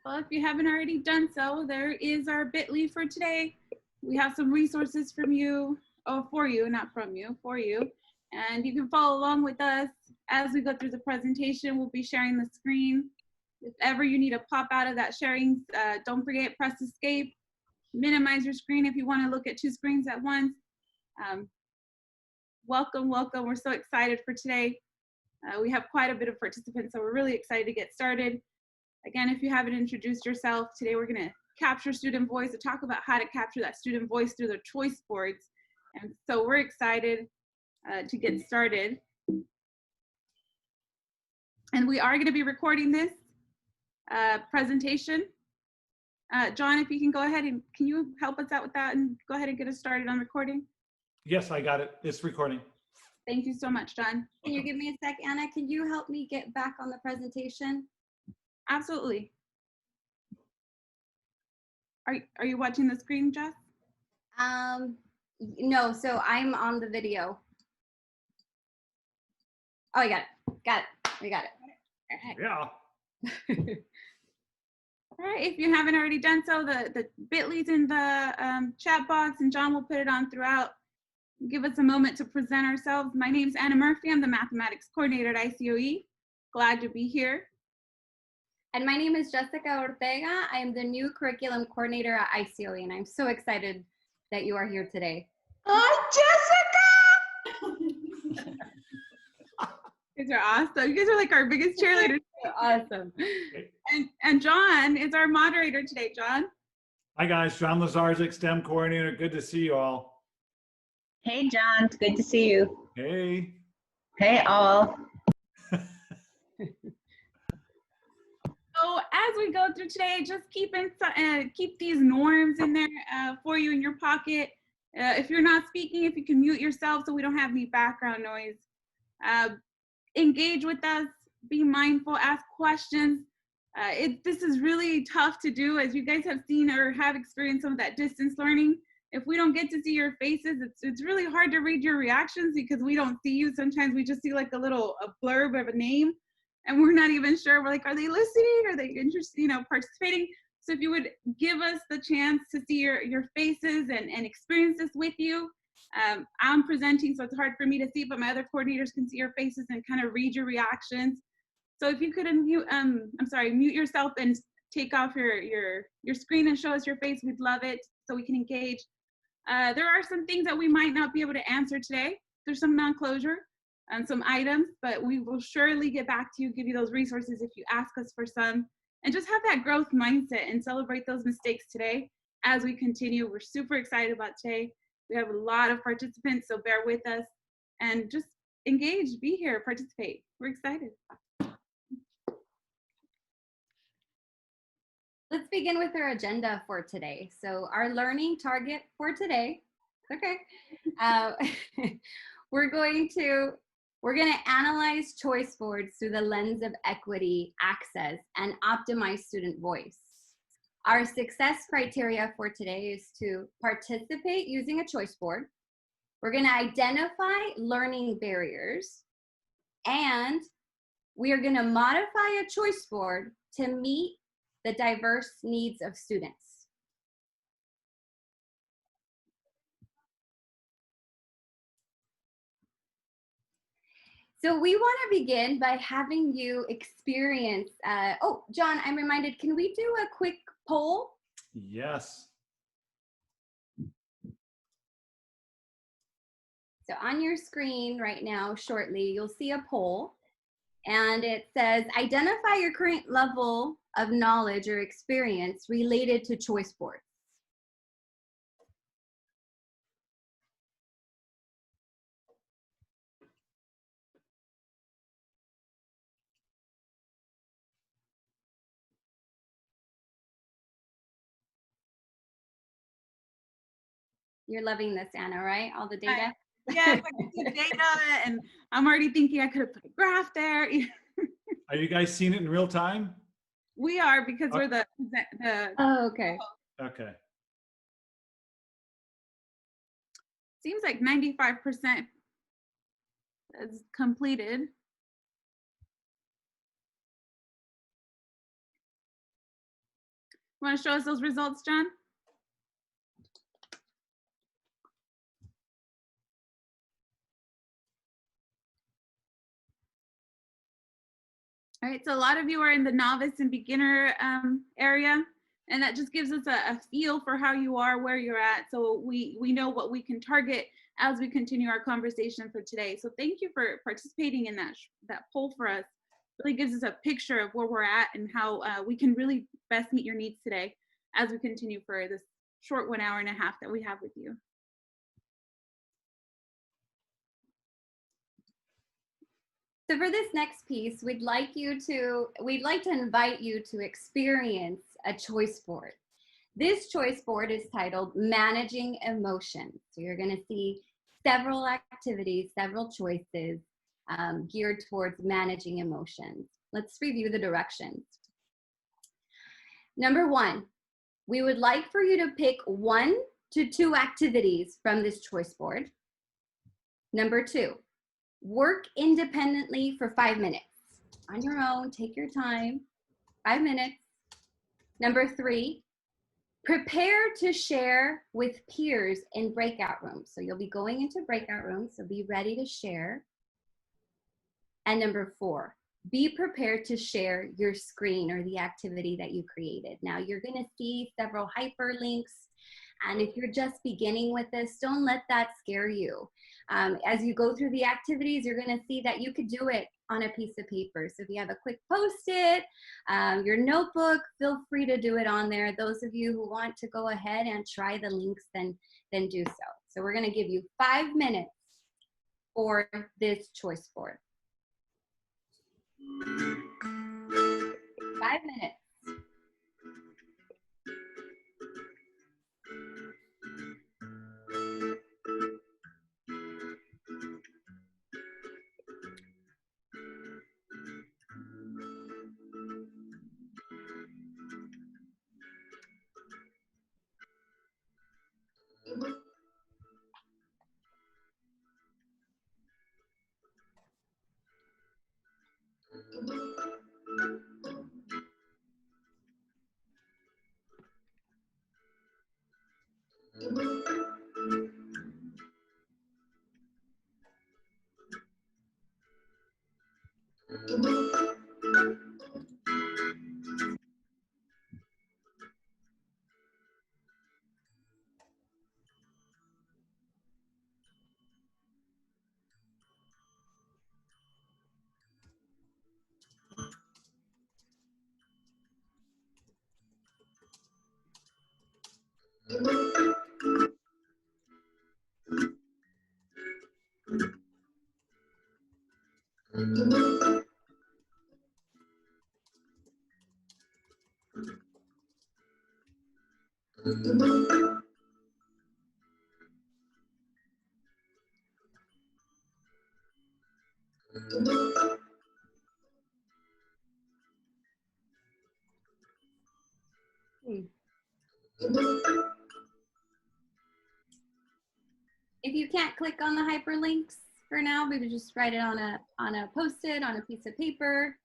Well, if you haven't already done so, there is our bit.ly for today. We have some resources from you, for you, not from you, for you. And you can follow along with us as we go through the presentation. We'll be sharing the screen. If ever you need to pop out of that sharing, don't forget, press escape. Minimize your screen if you want to look at two screens at once. Welcome, welcome. We're so excited for today. We have quite a bit of participants, so we're really excited to get started. Again, if you haven't introduced yourself, today we're going to capture student voice and talk about how to capture that student voice through their choice boards. And so we're excited to get started. And we are going to be recording this presentation. John, if you can go ahead and can you help us out with that and go ahead and get us started on recording? Yes, I got it. It's recording. Thank you so much, John. Can you give me a sec, Anna? Can you help me get back on the presentation? Absolutely. Are you watching the screen, Jess? No, so I'm on the video. Oh, I got it. Got it. We got it. Yeah. All right, if you haven't already done so, the bit.ly's in the chat box, and John will put it on throughout. Give us a moment to present ourselves. My name is Anna Murphy. I'm the mathematics coordinator at ICOE. Glad to be here. And my name is Jessica Ortega. I am the new curriculum coordinator at ICOE, and I'm so excited that you are here today. Hi, Jessica! You guys are awesome. You guys are like our biggest cheerleaders. Awesome. And John is our moderator today. John. Hi guys, John Lazarzik, STEM coordinator. Good to see you all. Hey, John. It's good to see you. Hey. Hey, all. So as we go through today, just keep these norms in there for you in your pocket. If you're not speaking, if you can mute yourself so we don't have any background noise. Engage with us, be mindful, ask questions. This is really tough to do, as you guys have seen or have experienced some of that distance learning. If we don't get to see your faces, it's really hard to read your reactions because we don't see you. Sometimes we just see like a blurb of a name, and we're not even sure. We're like, are they listening? Are they interested, participating? So if you would give us the chance to see your faces and experience this with you. I'm presenting, so it's hard for me to see, but my other coordinators can see your faces and kind of read your reactions. So if you could mute yourself and take off your screen and show us your face, we'd love it so we can engage. There are some things that we might not be able to answer today. There's some non-closure and some items, but we will surely get back to you, give you those resources if you ask us for some, and just have that growth mindset and celebrate those mistakes today as we continue. We're super excited about today. We have a lot of participants, so bear with us and just engage, be here, participate. We're excited. Let's begin with our agenda for today. So our learning target for today, okay, we're going to analyze choice boards through the lens of equity, access, and optimize student voice. Our success criteria for today is to participate using a choice board. We're going to identify learning barriers, and we are going to modify a choice board to meet the diverse needs of students. So we want to begin by having you experience, oh, John, I'm reminded, can we do a quick poll? Yes. So on your screen right now, shortly, you'll see a poll, and it says, identify your current level of knowledge or experience related to choice boards. You're loving this, Anna, right? All the data? Yes, I can see data, and I'm already thinking I could have put a graph there. Are you guys seeing it in real time? We are, because we're the Oh, okay. Okay. Seems like 95% is completed. Want to show us those results, John? All right, so a lot of you are in the novice and beginner area, and that just gives us a feel for how you are, where you're at, so we know what we can target as we continue our conversation for today. So thank you for participating in that poll for us. It really gives us a picture of where we're at and how we can really best meet your needs today as we continue for this short 1.5 hours that we have with you. So for this next piece, we'd like to invite you to experience a choice board. This choice board is titled Managing Emotions. So you're going to see several activities, several choices geared towards managing emotions. Let's review the directions. Number 1, we would like for you to pick 1 to 2 activities from this choice board. Number 2, work independently for 5 minutes. On your own, take your time, 5 minutes. Number 3, prepare to share with peers in breakout rooms. So you'll be going into breakout rooms, so be ready to share. And number 4, be prepared to share your screen or the activity that you created. Now you're gonna see several hyperlinks, and if you're just beginning with this, don't let that scare you. As you go through the activities, you're gonna see that you could do it on a piece of paper. So if you have a quick Post-it, your notebook, feel free to do it on there. Those of you who want to go ahead and try the links, then do so. So we're gonna give you 5 minutes for this choice board. 5 minutes. If you can't click on the hyperlinks for now, maybe just write it on a Post-it, on a piece of paper.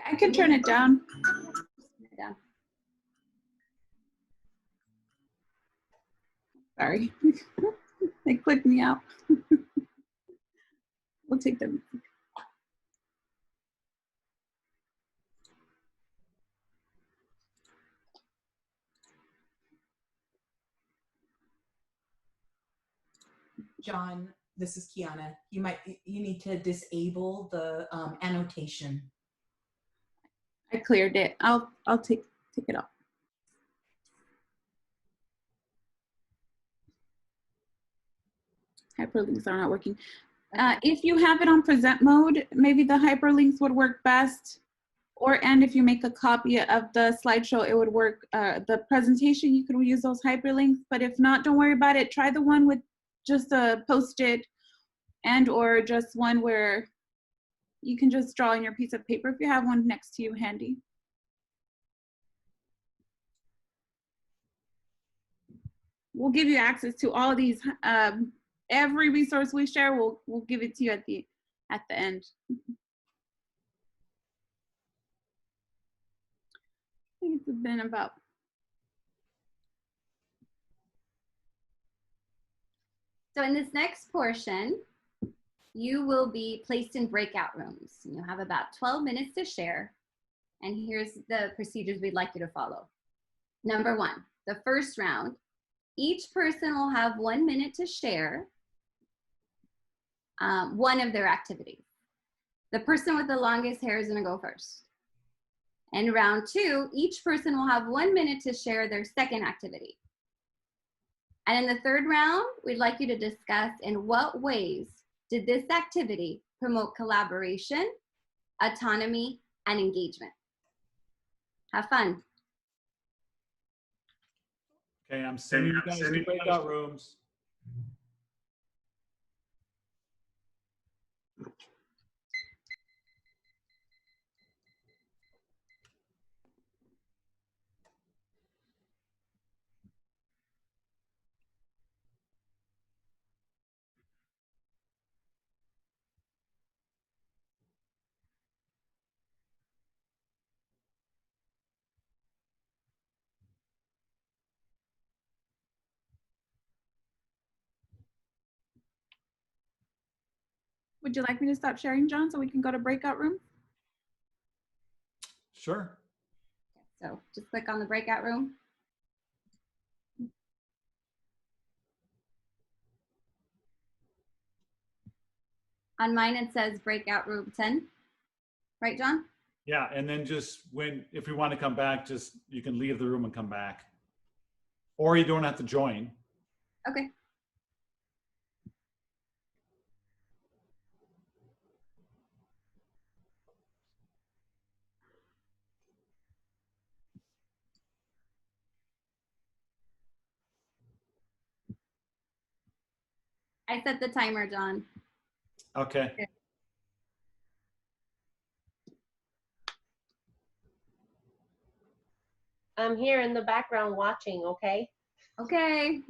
I can turn it down. Down. Sorry, they clicked me out. We'll take them. John, this is Kiana. You need to disable the annotation. I cleared it. I'll take it off. Hyperlinks are not working. If you have it on present mode, maybe the hyperlinks would work best. And if you make a copy of the slideshow, it would work. The presentation, you could use those hyperlinks, but if not, don't worry about it. Try the one with just a Post-it or just one where you can just draw on your piece of paper if you have one next to you handy. we'll give you access to all of these. Every resource we share, we'll give it to you at the end. I think it's been about. So in this next portion, you will be placed in breakout rooms. You'll have about 12 minutes to share. And here's the procedures we'd like you to follow. Number one, the first round, each person will have 1 minute to share one of their activities. The person with the longest hair is gonna go first. And round two, each person will have 1 minute to share their second activity. And in the third round, we'd like you to discuss in what ways did this activity promote collaboration, autonomy, and engagement. Have fun. Okay, I'm sending you guys to breakout rooms. Would you like me to stop sharing, John, so we can go to breakout room? Sure. So just click on the breakout room. On mine, it says breakout room 10. Right, John? Yeah, and then just if we want to come back, just you can leave the room and come back. Or you don't have to join. Okay. I set the timer, John. Okay. I'm here in the background watching, okay? Okay.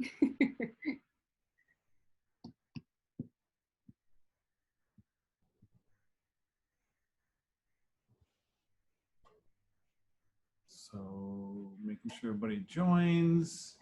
So making sure everybody joins.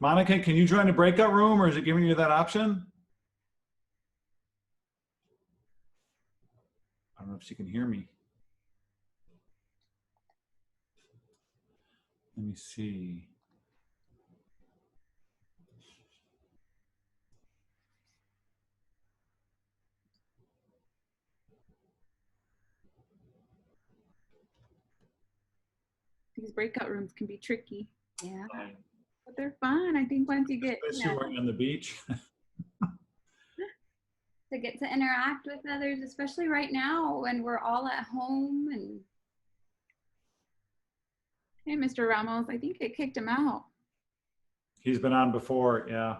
Monica, can you join a breakout room or is it giving you that option? I don't know if she can hear me. Let me see. These breakout rooms can be tricky. Yeah. But they're fun. I think once you get Especially when you're on the beach. To get to interact with others, especially right now when we're all at home. And hey, Mr. Ramos, I think it kicked him out. He's been on before, yeah.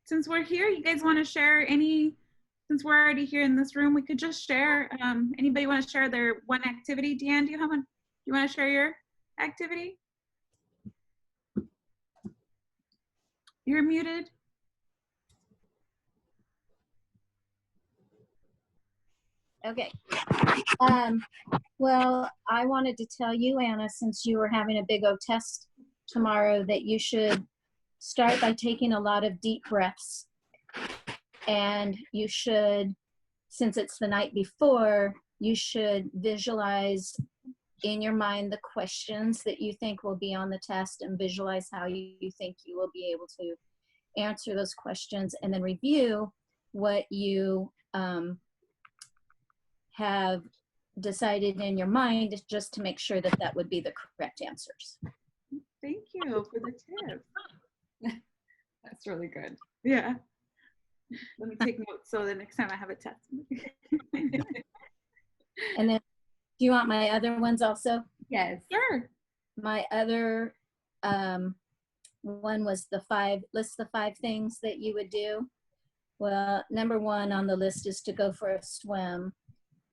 Since we're here, you guys want to share since we're already here in this room, we could just share. Anybody want to share their one activity? Deanne, do you have one? You want to share your activity? You're muted. Okay. Well, I wanted to tell you, Anna, since you were having a big O test tomorrow, that you should start by taking a lot of deep breaths. And you should, since it's the night before, you should visualize in your mind the questions that you think will be on the test and visualize how you think you will be able to answer those questions, and then review what you have decided in your mind just to make sure that that would be the correct answers. Thank you for the tip. that's really good. Yeah. Let me take notes so the next time I have a test. And then, do you want my other ones also? Yes. Sure. My other one was list the 5 things that you would do. Well, number 1 on the list is to go for a swim.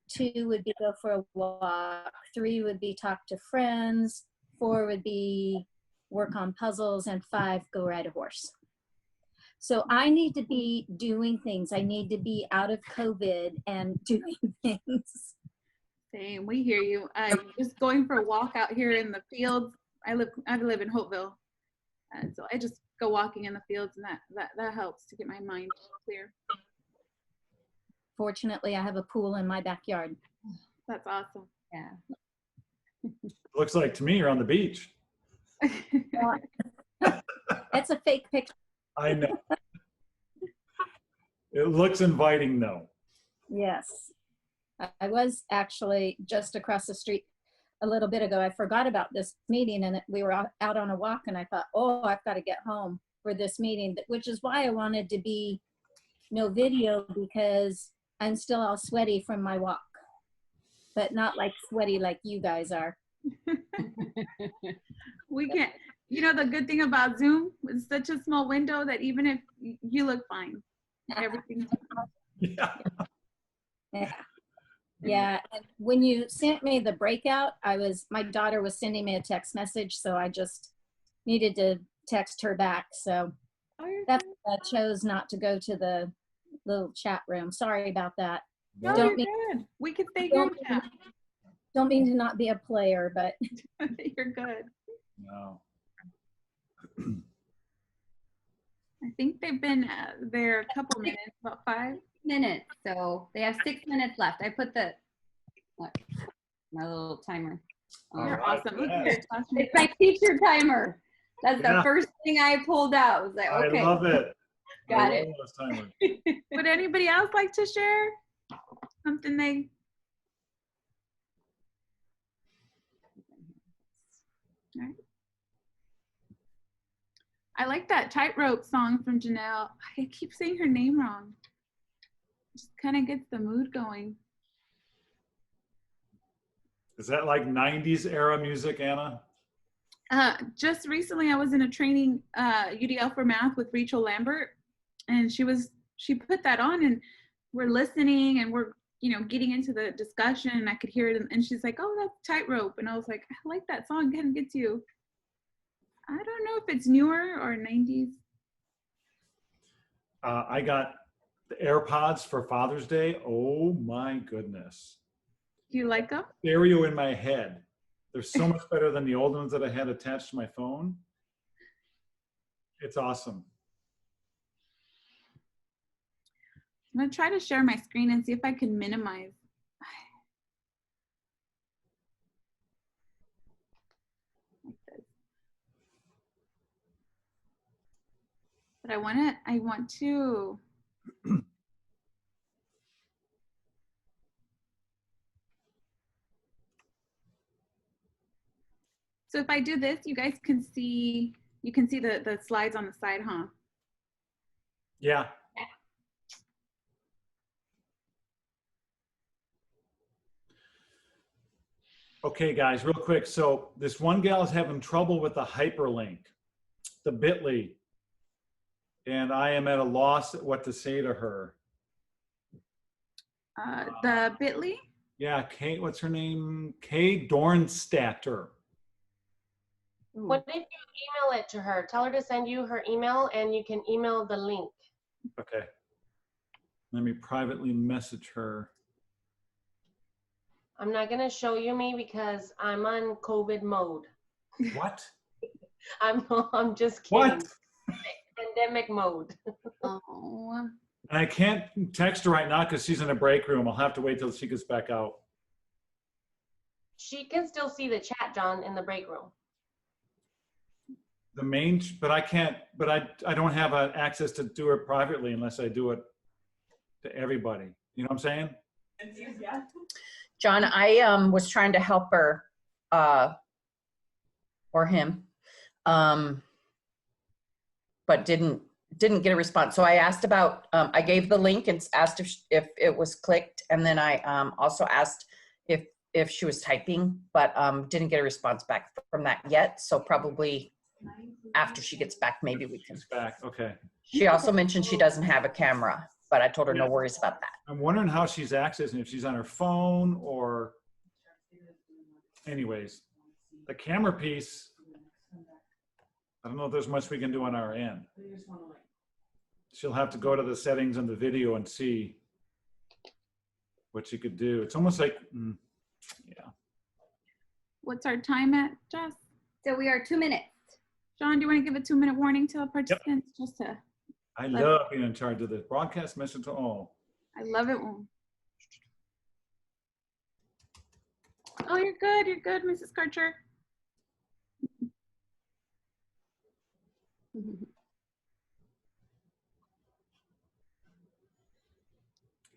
2 would be go for a walk. 3 would be talk to friends. 4 would be work on puzzles. And 5, go ride a horse. So I need to be doing things. I need to be out of COVID and doing things. Same. We hear you. Just going for a walk out here in the fields. I live in Hopeville, and so I just go walking in the fields, and that helps to get my mind clear. Fortunately, I have a pool in my backyard. That's awesome. Yeah. Looks like to me you're on the beach. That's a fake picture. I know. It looks inviting though. Yes. I was actually just across the street a little bit ago. I forgot about this meeting, and we were out on a walk, and I thought, oh, I've got to get home for this meeting, which is why I wanted to be no video, because I'm still all sweaty from my walk, but not like sweaty like you guys are. We can't, the good thing about Zoom is such a small window that even if you look fine, everything. Yeah. Yeah. Yeah. And when you sent me the breakout, my daughter was sending me a text message, so I just needed to text her back. So that's why I chose not to go to the little chat room. Sorry about that. No, Don't you're mean- good. We can stay here. Don't mean to not be a player, but You're good. No. I think they've been there a couple minutes, about 5 minutes. So they have 6 minutes left. I put my little timer. You're All right, awesome. Look yeah. at your classroom. It's my teacher timer. That's Yeah. the first thing I pulled out. I was like, okay, I love it. got I it. love those timers. Would anybody else like to share something they? All right. I like that tightrope song from Janelle. I keep saying her name wrong. Just kind of gets the mood going. Is that like 90s era music, Anna? Just recently I was in a training, UDL for math with Rachel Lambert, and she put that on, and we're listening, and we're, getting into the discussion, and I could hear it, and she's like, oh, that's tightrope. And I was like, I like that song, kind of gets you. I don't know if it's newer or 90s. I got the AirPods for Father's Day. Oh my goodness. Do you like them? Stereo in my head. They're so much better than the old ones that I had attached to my phone. It's awesome. I'm gonna try to share my screen and see if I can minimize. Like this. But I want to. So if I do this, you guys can see, the slides on the side, huh? Yeah. Okay, guys, real quick. So this one gal is having trouble with the hyperlink, the bit.ly, and I am at a loss at what to say to her. The bit.ly? Yeah, Kate, what's her name? Kay Dornstatter. What if you email it to her? Tell her to send you her email and you can email the link. Okay. Let me privately message her. I'm not going to show you me because I'm on COVID mode. What? I'm just kidding. What? Pandemic mode. Oh. And I can't text her right now because she's in a break room. I'll have to wait till she gets back out. She can still see the chat, John, in the break room. The main, but I can't, but I don't have access to do it privately unless I do it to everybody. You know what I'm saying? John, I was trying to help her or him, but didn't didn't get a response. So I asked about, I gave the link and asked if it was clicked. And then I also asked if she was typing, but didn't get a response back from that yet. So probably after she gets back, maybe we can. She's back. Okay. She also mentioned she doesn't have a camera, but I told her no worries about that. I'm wondering how she's accessing, if she's on her phone or, anyways, the camera piece, I don't know if there's much we can do on our end. She'll have to go to the settings on the video and see what she could do. It's almost like, yeah. What's our time at, Jess? So we are 2 minutes. John, do you want to give a 2-minute warning to participants? Yep. Just to. I love being in charge of this. Broadcast message to all. I love it. Oh, you're good. You're good, Mrs. Karcher.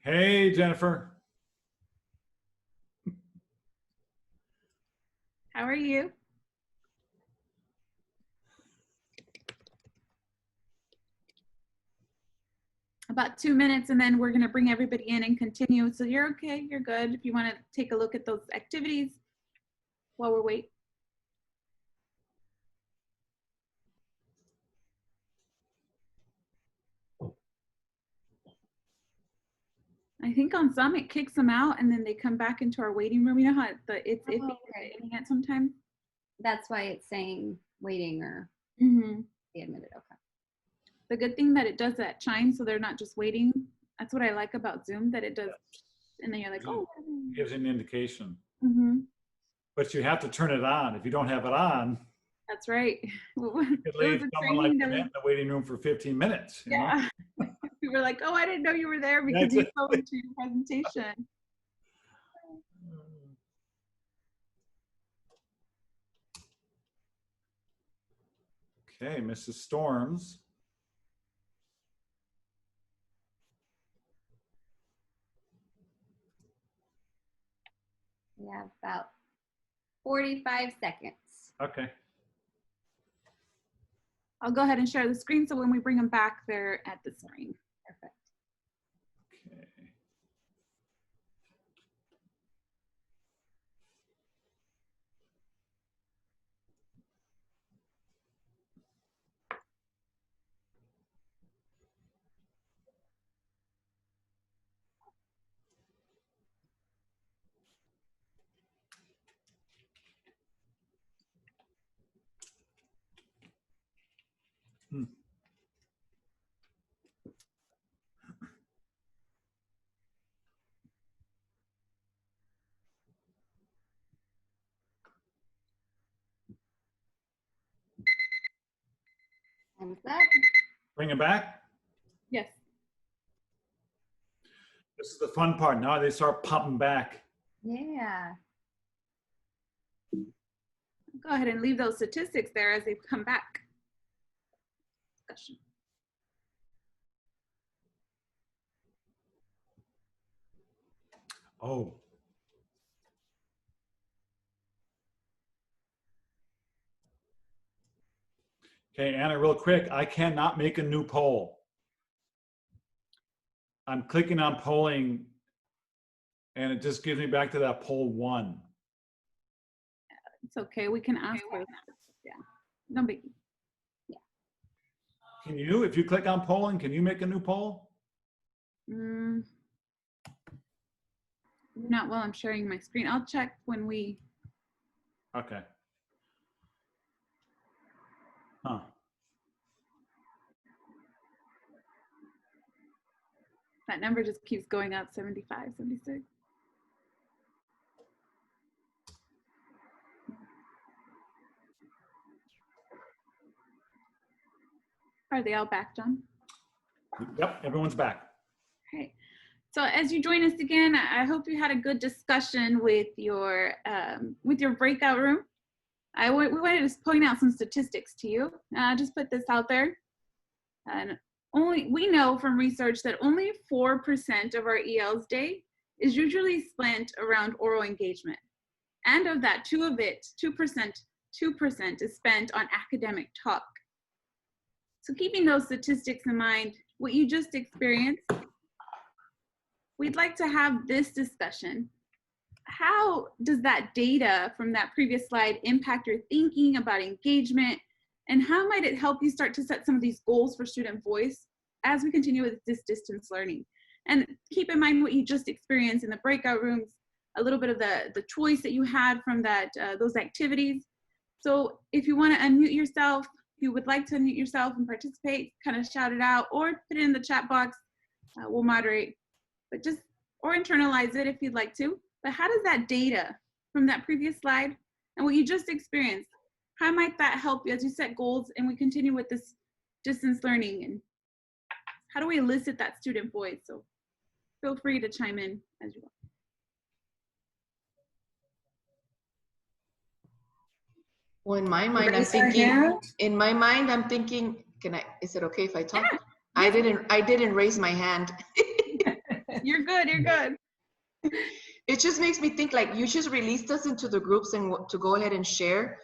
Hey, Jennifer. How are you? About 2 minutes, and then we're going to bring everybody in and continue. So you're okay. You're good. If you want to take a look at those activities while we're waiting. I think on some it kicks them out and then they come back into our waiting room. You know how it's iffy at sometimes? That's why it's saying waiting or be admitted. Okay. The good thing that it does that chime, so they're not just waiting. That's what I like about Zoom, that it does. And then you're like, oh. Gives an indication. Mm-hmm. But you have to turn it on. If you don't have it on. That's right. It leaves someone like that in the waiting room for 15 minutes. You know? We were like, oh, I didn't know you were there because you fell into your presentation. Okay, Mrs. Storms. We have about 45 seconds. Okay. I'll go ahead and share the screen so when we bring them back, they're at the screen. Perfect. Okay. Time's up. Bring it back? Yes. This is the fun part. Now they start popping back. Yeah. Go ahead and leave those statistics there as they come back. Discussion. Oh. Okay, Anna, real quick, I cannot make a new poll. I'm clicking on polling and it just gives me back to that poll 1. It's okay. We can ask for that. Yeah. No biggie. Yeah. Can you, if you click on polling, can you make a new poll? Not while I'm sharing my screen. I'll check when we. Okay. Huh. That number just keeps going up, 75, 76. Are they all back, John? Yep, everyone's back. Okay. So as you join us again, I hope you had a good discussion with your breakout room. We wanted to point out some statistics to you. Just put this out there. And we know from research that only 4% of our EL's day is usually spent around oral engagement. And of that, 2% is spent on academic talk. So keeping those statistics in mind, what you just experienced, we'd like to have this discussion. How does that data from that previous slide impact your thinking about engagement? And how might it help you start to set some of these goals for student voice as we continue with this distance learning? And keep in mind what you just experienced in the breakout rooms, a little bit of the choice that you had from that those activities. So if you want to unmute yourself, if you would like to unmute yourself and participate, kind of shout it out or put it in the chat box. We'll moderate, but just, or internalize it if you'd like to. But how does that data from that previous slide and what you just experienced, how might that help you as you set goals and we continue with this distance learning? And how do we elicit that student voice? So feel free to chime in as you want. Well, in my mind, I'm thinking, is it okay if I talk? Yeah. I didn't raise my hand. You're good, you're good. It just makes me think like you just released us into the groups and to go ahead and share,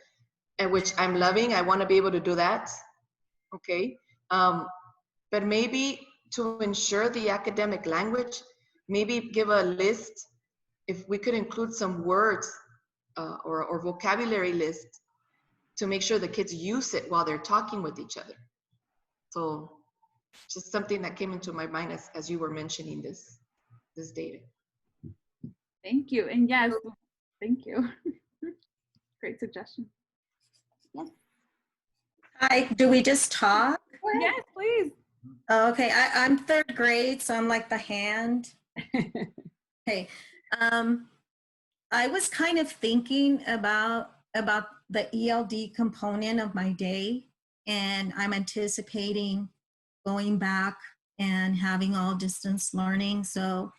and which I'm loving. I want to be able to do that. Okay. But maybe to ensure the academic language, maybe give a list, if we could include some words or vocabulary list to make sure the kids use it while they're talking with each other. So just something that came into my mind as you were mentioning this data. Thank you. And yes, thank you. Great suggestion. Yes. Hi, do we just talk? Yes, please. Okay, I'm third grade, so I'm like the hand. Okay, I was kind of thinking about the ELD component of my day, and I'm anticipating going back and having all distance learning. So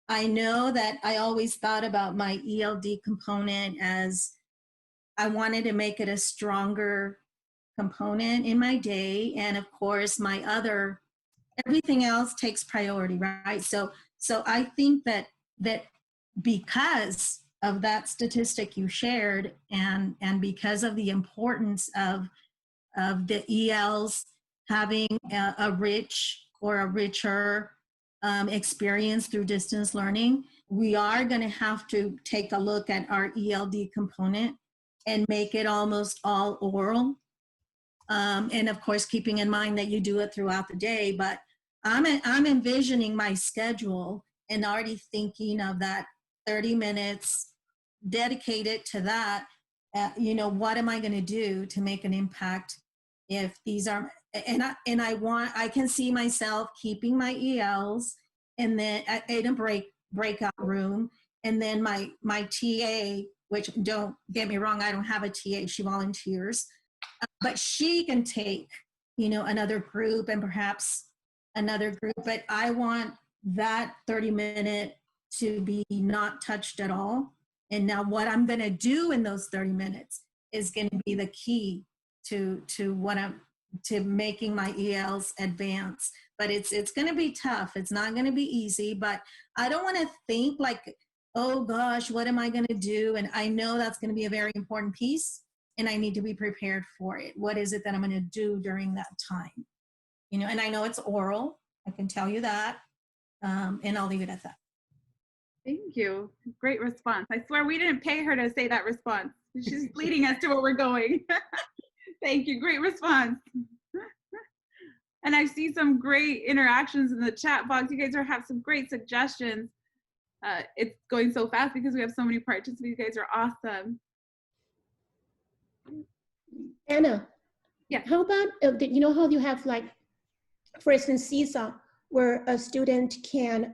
I know that I always thought about my ELD component as I wanted to make it a stronger component in my day. And of course, everything else takes priority, right? So I think that because of that statistic you shared and because of the importance of the ELs having a rich or a richer experience through distance learning, we are going to have to take a look at our ELD component and make it almost all oral. And of course, keeping in mind that you do it throughout the day, but I'm envisioning my schedule and already thinking of that 30 minutes dedicated to that. What am I going to do to make an impact if these are, I can see myself keeping my ELs and then in a breakout room, and then my TA, which don't get me wrong, I don't have a TA, she volunteers, but she can take, another group and perhaps another group, but I want that 30-minute to be not touched at all. And now what I'm going to do in those 30 minutes is going to be the key to making my ELs advance. But it's going to be tough. It's not going to be easy, but I don't want to think like, oh gosh, what am I going to do? And I know that's going to be a very important piece and I need to be prepared for it. What is it that I'm going to do during that time? And I know it's oral, I can tell you that. And I'll leave it at that. Thank you. Great response. I swear we didn't pay her to say that response. She's leading us to where we're going. Thank you. Great response. And I see some great interactions in the chat box. You guys have some great suggestions. It's going so fast because we have so many participants. You guys are awesome. Anna, yeah. How about, you know how you have like, for instance, Seesaw, where a student can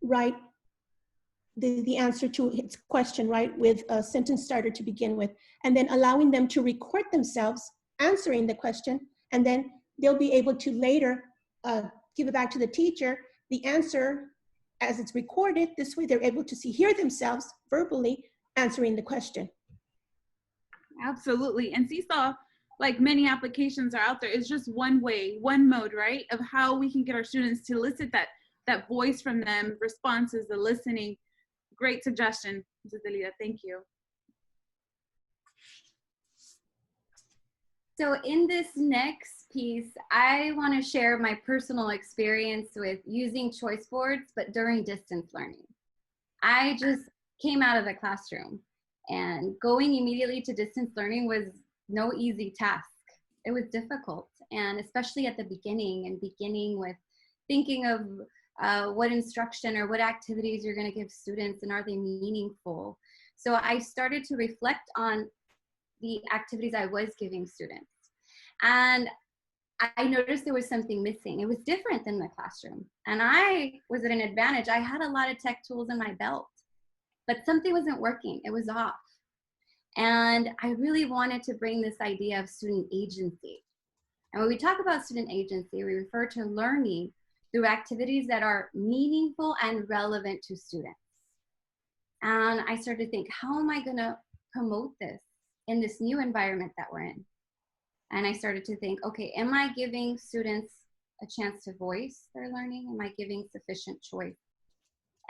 write the answer to its question, right, with a sentence starter to begin with, and then allowing them to record themselves answering the question, and then they'll be able to later give it back to the teacher, the answer as it's recorded. This way they're able to hear themselves verbally answering the question. Absolutely. And Seesaw, like many applications are out there, is just one way, one mode, right, of how we can get our students to elicit that voice from them, responses, the listening. Great suggestion, Mrs. Delida. Thank you. So in this next piece, I want to share my personal experience with using choice boards, but during distance learning. I just came out of the classroom, and going immediately to distance learning was no easy task. It was difficult, and especially at the beginning, and beginning with thinking of what instruction or what activities you're going to give students, and are they meaningful. So I started to reflect on the activities I was giving students. And I noticed there was something missing. It was different than the classroom. And I was at an advantage. I had a lot of tech tools in my belt, but something wasn't working. It was off. And I really wanted to bring this idea of student agency. And when we talk about student agency, we refer to learning through activities that are meaningful and relevant to students. And I started to think, how am I going to promote this in this new environment that we're in? And I started to think, okay, am I giving students a chance to voice their learning? Am I giving sufficient choice?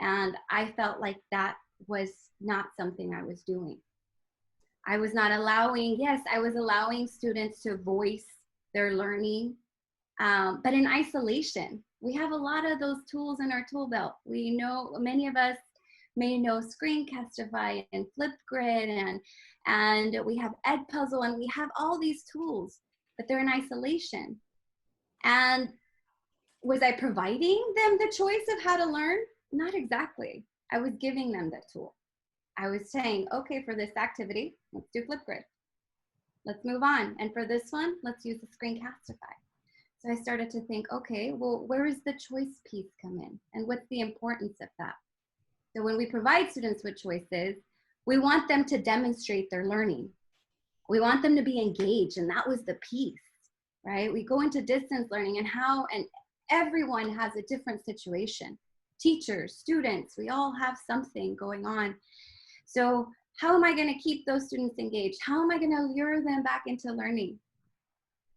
And I felt like that was not something I was doing. I was not allowing, yes, I was allowing students to voice their learning, but in isolation. We have a lot of those tools in our tool belt. We know, many of us may know Screencastify and Flipgrid, and we have Edpuzzle, and we have all these tools, but they're in isolation. And was I providing them the choice of how to learn? Not exactly. I was giving them the tool. I was saying, okay, for this activity, let's do Flipgrid. Let's move on. And for this one, let's use the Screencastify. So I started to think, okay, well, where does the choice piece come in? And what's the importance of that? So when we provide students with choices, we want them to demonstrate their learning. We want them to be engaged, and that was the piece, right? We go into distance learning and everyone has a different situation. Teachers, students, we all have something going on. So how am I going to keep those students engaged? How am I going to lure them back into learning?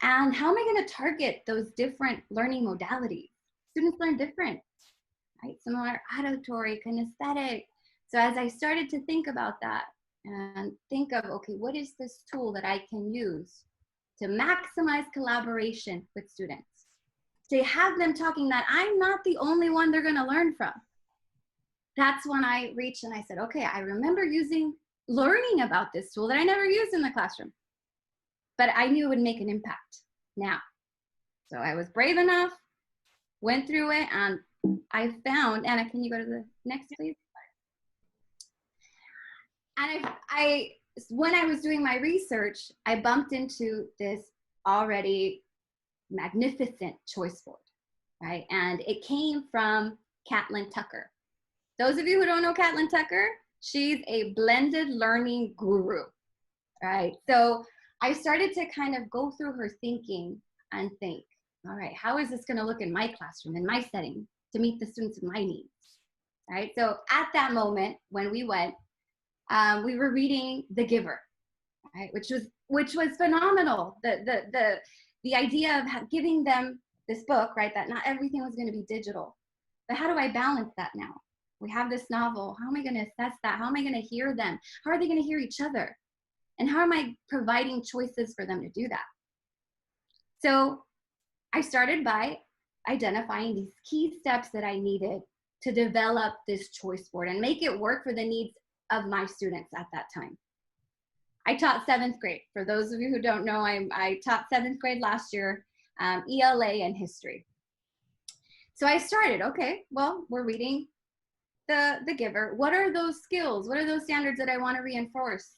And how am I going to target those different learning modalities? Students learn different, right? Some are auditory, kinesthetic. So as I started to think about that and think of, okay, what is this tool that I can use to maximize collaboration with students? To have them talking that I'm not the only one they're going to learn from. That's when I reached and I said, okay, I remember learning about this tool that I never used in the classroom, but I knew it would make an impact now. So I was brave enough, went through it, and I found, Anna, can you go to the next, please? And when I was doing my research, I bumped into this already magnificent choice board, right? And it came from Catlin Tucker. Those of you who don't know Catlin Tucker, she's a blended learning guru, right? So I started to kind of go through her thinking and think, all right, how is this going to look in my classroom, in my setting, to meet the students' my needs, right? So at that moment when we went, we were reading The Giver, right? Which was phenomenal. The idea of giving them this book, right? That not everything was going to be digital, but how do I balance that now? We have this novel. How am I going to assess that? How am I going to hear them? How are they going to hear each other? And how am I providing choices for them to do that? So I started by identifying these key steps that I needed to develop this choice board and make it work for the needs of my students at that time. I taught 7th grade. For those of you who don't know, I taught 7th grade last year, ELA and history. So I started, okay, well, we're reading the Giver. What are those skills? What are those standards that I want to reinforce?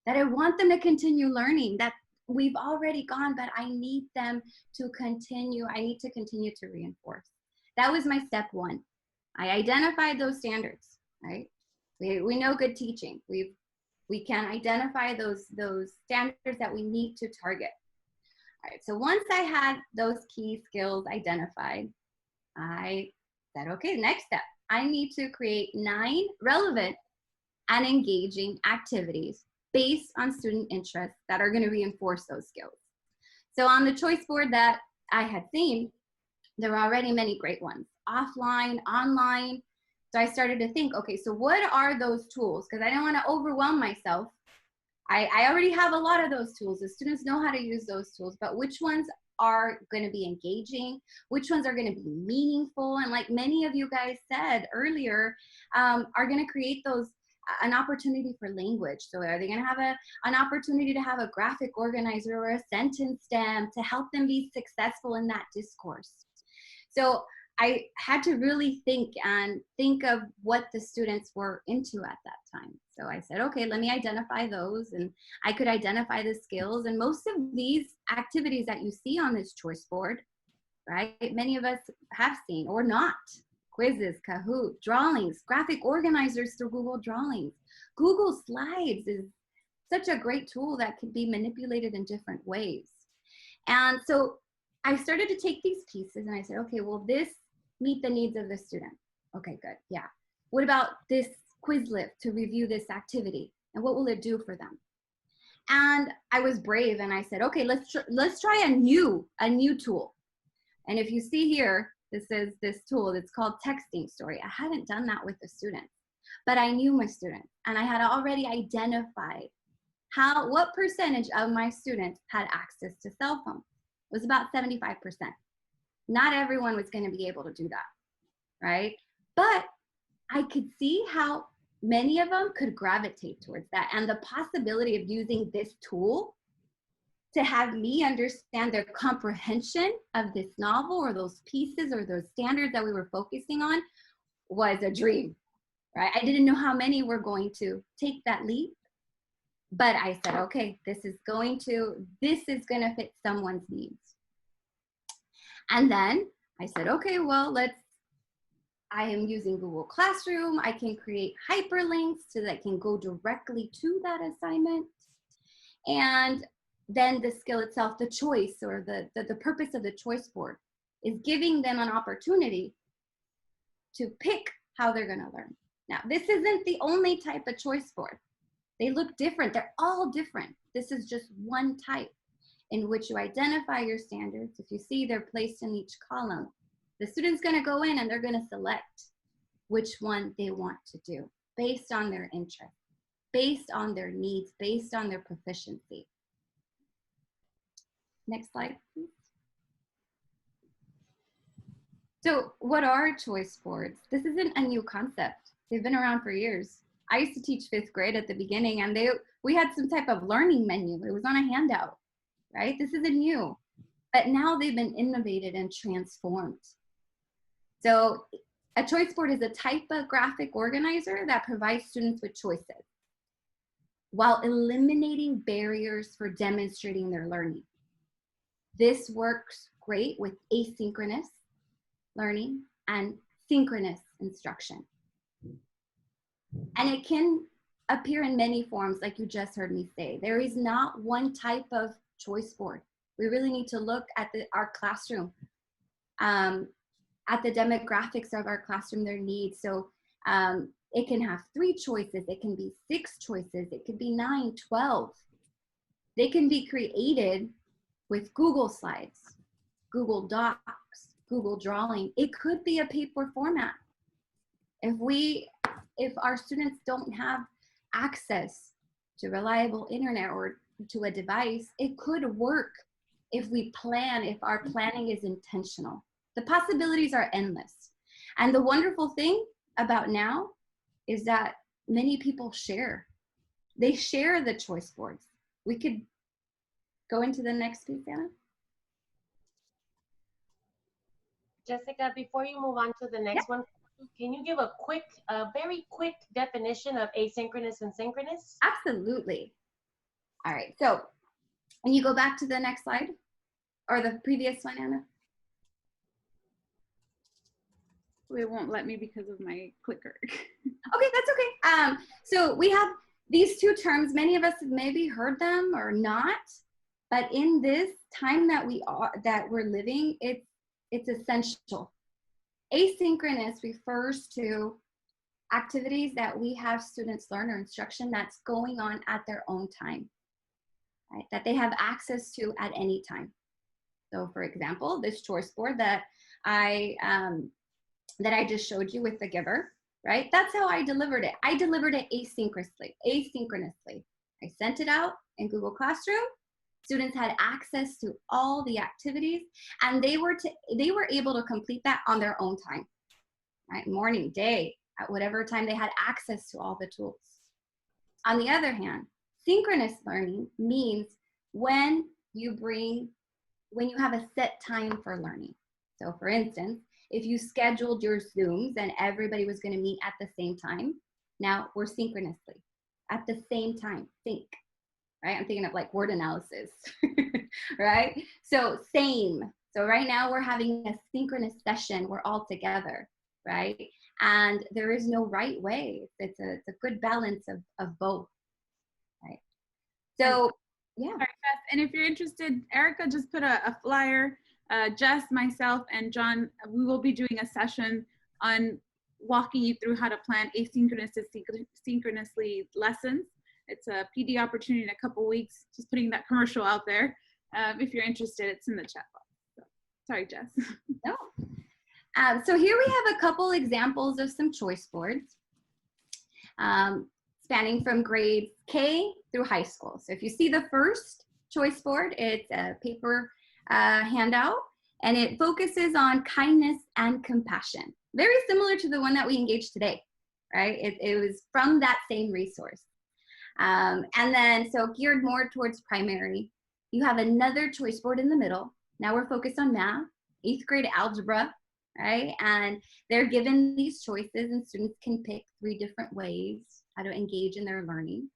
That I want them to continue learning, that we've already gone, but I need them to continue. I need to continue to reinforce. That was my step one. I identified those standards, right? We know good teaching. We can identify those standards that we need to target. All right, so once I had those key skills identified, I said, okay, next step, I need to create 9 relevant and engaging activities based on student interests that are going to reinforce those skills. So on the choice board that I had seen, there were already many great ones, offline, online. So I started to think, okay, so what are those tools? Because I didn't want to overwhelm myself I already have a lot of those tools. The students know how to use those tools, but which ones are going to be engaging, which ones are going to be meaningful, and like many of you guys said earlier, are going to create those an opportunity for language. So are they going to have an opportunity to have a graphic organizer or a sentence stem to help them be successful in that discourse? So I had to really think of what the students were into at that time. So I said, okay, let me identify those, and I could identify the skills. And most of these activities that you see on this choice board, right, many of us have seen or not. Quizzes, Kahoot, drawings, graphic organizers through Google Drawings. Google Slides is such a great tool that can be manipulated in different ways. And so I started to take these pieces and I said, okay, well, this meet the needs of the student. Okay, good, yeah. What about this Quizlet to review this activity? And what will it do for them? And I was brave and I said, okay, let's try a new tool. And if you see here, this is this tool, it's called Texting Story. I hadn't done that with the students, but I knew my students and I had already identified what percentage of my students had access to cell phones. It was about 75%. Not everyone was going to be able to do that, right? But I could see how many of them could gravitate towards that, and the possibility of using this tool to have me understand their comprehension of this novel or those pieces or those standards that we were focusing on was a dream, right? I didn't know how many were going to take that leap, but I said, okay, this is going to fit someone's needs. And then I said, okay, well, I am using Google Classroom. I can create hyperlinks so that I can go directly to that assignment. And then the skill itself, the choice or the purpose of the choice board is giving them an opportunity to pick how they're going to learn. Now, this isn't the only type of choice board. They look different. They're all different. This is just one type in which you identify your standards. If you see they're placed in each column, the student's going to go in and they're going to select which one they want to do based on their interest, based on their needs, based on their proficiency. Next slide, please. So what are choice boards? This isn't a new concept. They've been around for years. I used to teach 5th grade at the beginning, and we had some type of learning menu. It was on a handout, right? This isn't new, but now they've been innovated and transformed. So a choice board is a type of graphic organizer that provides students with choices while eliminating barriers for demonstrating their learning. This works great with asynchronous learning and synchronous instruction. And it can appear in many forms, like you just heard me say. There is not one type of choice board. We really need to look at our classroom, at the demographics of our classroom, their needs. So it can have 3 choices, it can be 6 choices, it could be 9, 12. They can be created with Google Slides, Google Docs, Google Drawing. It could be a paper format. If our students don't have access to reliable internet or to a device, it could work if our planning is intentional. The possibilities are endless. And the wonderful thing about now is that many people share. They share the choice boards. We could go into the next piece, Anna. Jessica, before you move on to the next one, can you give a very quick definition of asynchronous and synchronous? Absolutely. All right, so when you go back to the next slide, or the previous one, Anna. It won't let me because of my clicker. Okay, that's okay. So we have these 2 terms. Many of us have maybe heard them or not, but in this time that we're living, it's essential. Asynchronous refers to activities that we have students learn or instruction that's going on at their own time, right? That they have access to at any time. So for example, this choice board that I just showed you with the giver, right? That's how I delivered it. I delivered it asynchronously. I sent it out in Google Classroom. Students had access to all the activities, and they were able to complete that on their own time, right? Morning, day, at whatever time they had access to all the tools. On the other hand, synchronous learning means when you have a set time for learning. So for instance, if you scheduled your Zooms and everybody was going to meet at the same time, now we're synchronously at the same time, sync, right? I'm thinking of like word analysis, right? So same. So right now we're having a synchronous session. We're all together, right? And there is no right way. It's a good balance of both, right? So yeah. All right, Beth, and if you're interested, Erica just put a flyer. Jess, myself, and John, we will be doing a session on walking you through how to plan asynchronous to synchronously lessons. It's a PD opportunity in a couple weeks. Just putting that commercial out there. If you're interested, it's in the chat box. So, sorry, Jess. No. So here we have a couple examples of some choice boards spanning from grades K through high school. So if you see the first choice board, it's a paper handout, and it focuses on kindness and compassion. Very similar to the one that we engaged today, right? It was from that same resource. And then, so geared more towards primary, you have another choice board in the middle. Now we're focused on math, 8th grade algebra, right? And they're given these choices, and students can pick 3 different ways how to engage in their learning.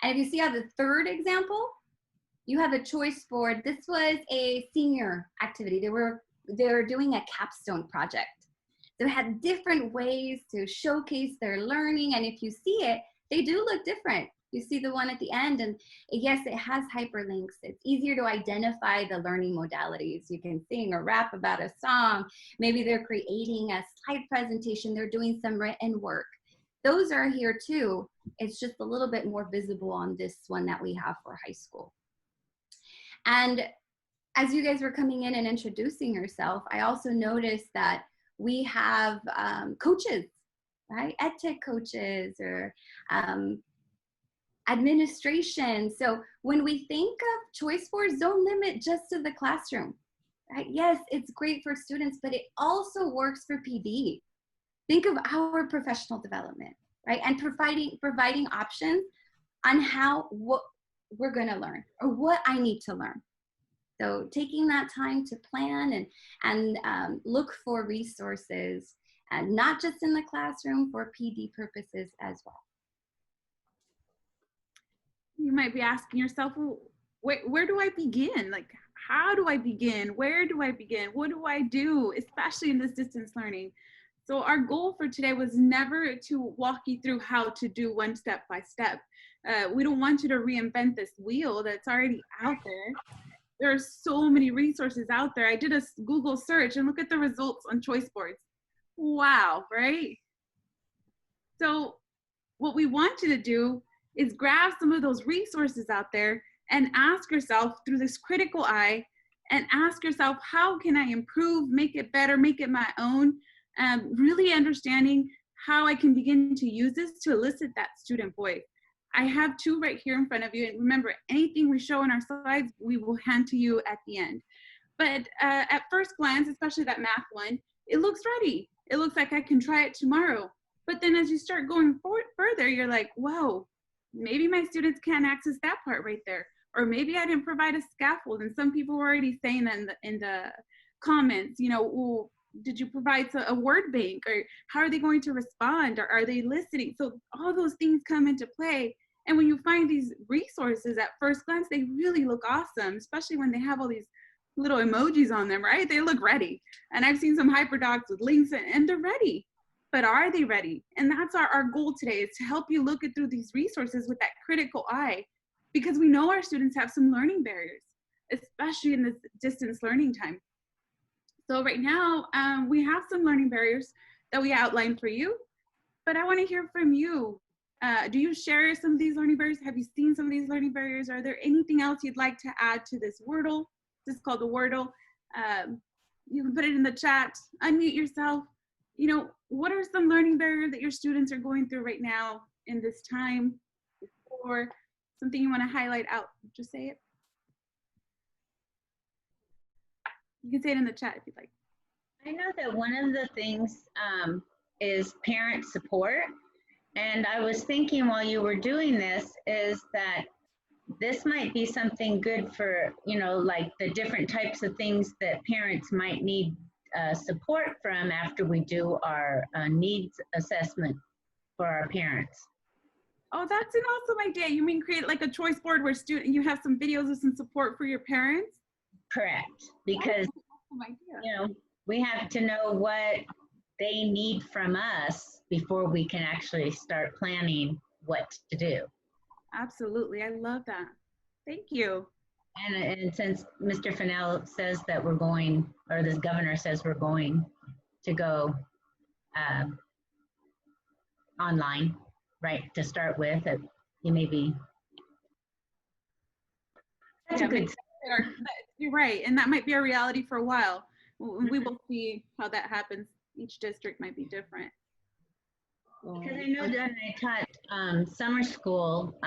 And if you see on the third example, you have a choice board. This was a senior activity. They were doing a capstone project. So it had different ways to showcase their learning. And if you see it, they do look different. You see the one at the end, and yes, it has hyperlinks. It's easier to identify the learning modalities. You can sing or rap about a song. Maybe they're creating a slide presentation. They're doing some written work. Those are here too. It's just a little bit more visible on this one that we have for high school. And as you guys were coming in and introducing yourself, I also noticed that we have coaches, right? EdTech coaches or administration. So when we think of choice boards, don't limit just to the classroom, right? Yes, it's great for students, but it also works for PD. Think of our professional development, right? And providing options on what we're gonna learn or what I need to learn. So taking that time to plan and look for resources, and not just in the classroom, for PD purposes as well. You might be asking yourself, well, where do I begin? Like, how do I begin? Where do I begin? What do I do, especially in this distance learning? So our goal for today was never to walk you through how to do one step by step. We don't want you to reinvent this wheel that's already out there. There are so many resources out there. I did a Google search and look at the results on choice boards. Wow, right? So what we want you to do is grab some of those resources out there and ask yourself through this critical eye, and ask yourself, how can I improve, make it better, make it my own? Really understanding how I can begin to use this to elicit that student voice. I have 2 right here in front of you. And remember, anything we show in our slides, we will hand to you at the end. But at first glance, especially that math one, it looks ready. It looks like I can try it tomorrow. But then as you start going further, you're like, whoa, maybe my students can't access that part right there. Or maybe I didn't provide a scaffold. And some people were already saying that in the comments, you know, well, did you provide a word bank, or how are they going to respond, or are they listening? So all those things come into play. And when you find these resources at first glance, they really look awesome, especially when they have all these little emojis on them, right? They look ready. And I've seen some hyperdocs with links, and they're ready. But are they ready? And that's our goal today, is to help you look through these resources with that critical eye, because we know our students have some learning barriers, especially in this distance learning time. So right now, we have some learning barriers that we outlined for you, but I want to hear from you. Do you share some of these learning barriers? Have you seen some of these learning barriers? Are there anything else you'd like to add to this Wordle? This is called the Wordle. You can put it in the chat, unmute yourself. You know, what are some learning barriers that your students are going through right now in this time, before something you want to highlight out, just say it. You can say it in the chat if you'd like. I know that one of the things is parent support. And I was thinking while you were doing this is that this might be something good for, you know, like the different types of things that parents might need support from after we do our needs assessment for our parents. Oh, that's an awesome idea. You mean create like a choice board where you have some videos of some support for your parents? Correct, because Awesome idea. you know, we have to know what they need from us before we can actually start planning what to do. Absolutely, I love that. Thank you. And since Mr. Fennell says that we're going, or this governor says we're going to go online, right, to start with, you may be. That's a good. You're right, and that might be a reality for a while. We will see how that happens. Each district might be different. Because I know that I taught summer school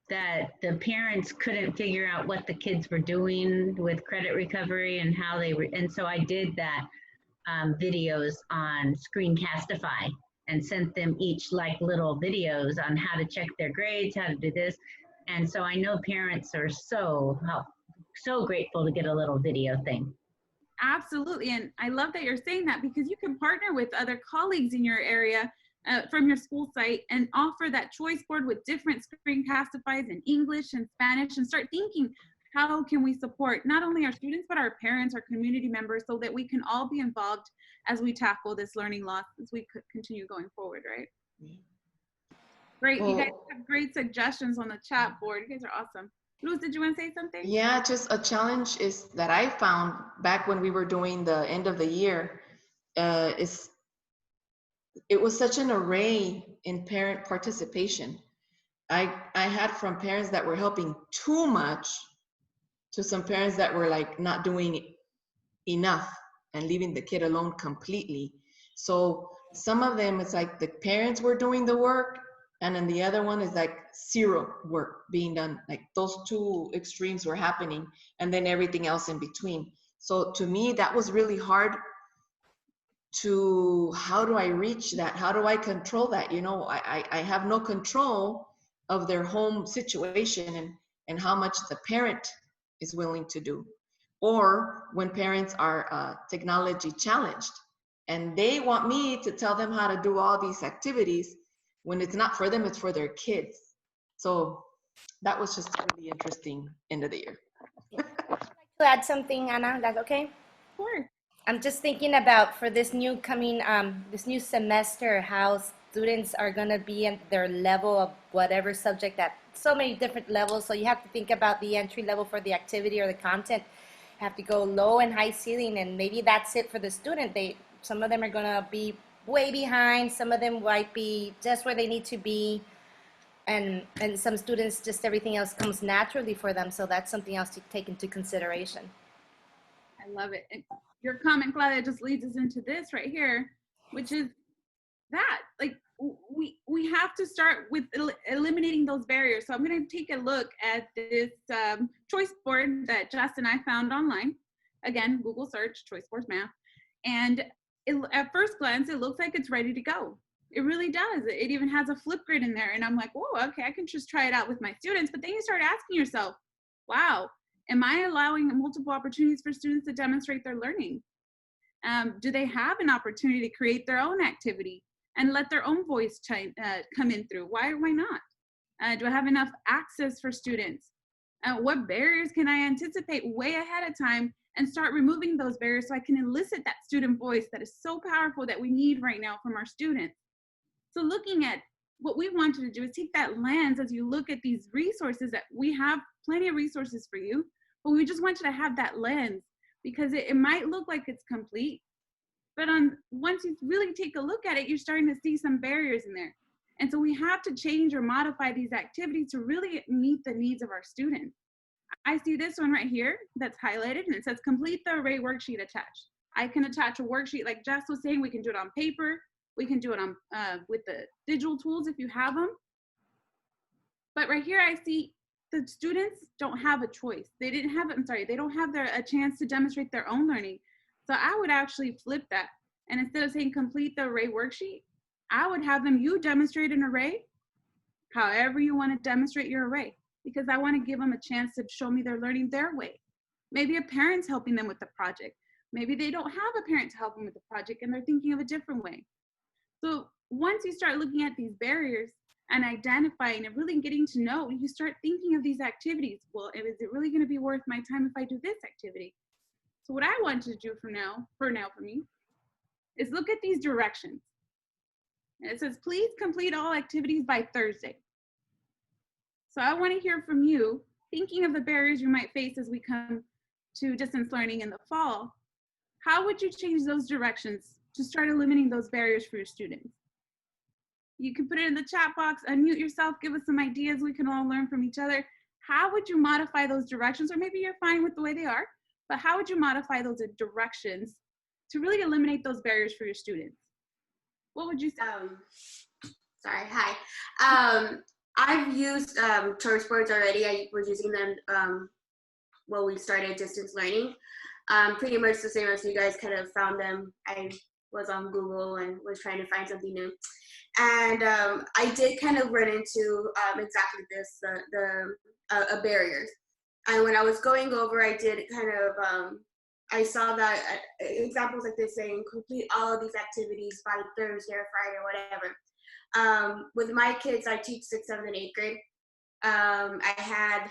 that the parents couldn't figure out what the kids were doing with credit recovery and how they were, and so I did that videos on Screencastify and sent them each like little videos on how to check their grades, how to do this. And so I know parents are so grateful to get a little video thing. Absolutely, and I love that you're saying that because you can partner with other colleagues in your area from your school site and offer that choice board with different Screencastifies in English and Spanish and start thinking, how can we support not only our students, but our parents, our community members, so that we can all be involved as we tackle this learning loss as we continue going forward, right? Great, you guys have great suggestions on the chat board. You guys are awesome. Luz, did you want to say something? Yeah, just a challenge is that I found back when we were doing the end of the year, it was such an array in parent participation. I had from parents that were helping too much to some parents that were like not doing enough and leaving the kid alone completely. So some of them, it's like the parents were doing the work, and then the other one is like zero work being done. Like those two extremes were happening, and then everything else in between. So to me, that was really hard to, how do I reach that? How do I control that? You know, I have no control of their home situation and how much the parent is willing to do. Or when parents are technology challenged and they want me to tell them how to do all these activities when it's not for them, it's for their kids. So that was just a really interesting end of the year. I'd like to add something, Anna, that's okay? Sure. I'm just thinking about for this new this new semester, how students are gonna be in their level of whatever subject at so many different levels. So you have to think about the entry level for the activity or the content. You have to go low and high ceiling, and maybe that's it for the student. Some of them are gonna be way behind. Some of them might be just where they need to be. And some students, just everything else comes naturally for them. So that's something else to take into consideration. I love it. And your comment, Claudia, just leads us into this right here, which is that, like, we have to start with eliminating those barriers. So I'm going to take a look at this choice board that Justin and I found online. Again, Google search, choice boards math. And at first glance, it looks like it's ready to go. It really does. It even has a Flipgrid in there. And I'm like, whoa, okay, I can just try it out with my students. But then you start asking yourself, wow, am I allowing multiple opportunities for students to demonstrate their learning? Do they have an opportunity to create their own activity and let their own voice come in through? Why not? Do I have enough access for students? What barriers can I anticipate way ahead of time and start removing those barriers so I can elicit that student voice that is so powerful that we need right now from our students? So looking at what we wanted to do is take that lens as you look at these resources that we have plenty of resources for you, but we just want you to have that lens because it might look like it's complete, but once you really take a look at it, you're starting to see some barriers in there. And so we have to change or modify these activities to really meet the needs of our students. I see this one right here that's highlighted and it says complete the array worksheet attached. I can attach a worksheet like Jess was saying. We can do it on paper. We can do it on with the digital tools if you have them. But right here, I see the students don't have a choice. They didn't have, they don't have a chance to demonstrate their own learning. So I would actually flip that. And instead of saying complete the array worksheet, I would have them, you demonstrate an array, however you want to demonstrate your array, because I want to give them a chance to show me they're learning their way. Maybe a parent's helping them with the project. Maybe they don't have a parent to help them with the project and they're thinking of a different way. So once you start looking at these barriers and identifying and really getting to know, you start thinking of these activities. Well, is it really going to be worth my time if I do this activity? So what I want to do for me, is look at these directions. And it says, please complete all activities by Thursday. So I want to hear from you, thinking of the barriers you might face as we come to distance learning in the fall. How would you change those directions to start eliminating those barriers for your students? You can put it in the chat box, unmute yourself, give us some ideas. We can all learn from each other. How would you modify those directions? Or maybe you're fine with the way they are, but how would you modify those directions to really eliminate those barriers for your students? What would you say? Sorry, hi. I've used choice boards already. I was using them when we started distance learning. Pretty much the same as you guys kind of found them. I was on Google and was trying to find something new. And I did kind of run into exactly this, the barriers. And when I was going over, I did kind of, I saw that examples like this saying, complete all of these activities by Thursday or Friday or whatever. With my kids, I teach 6th, 7th, and 8th grade. I had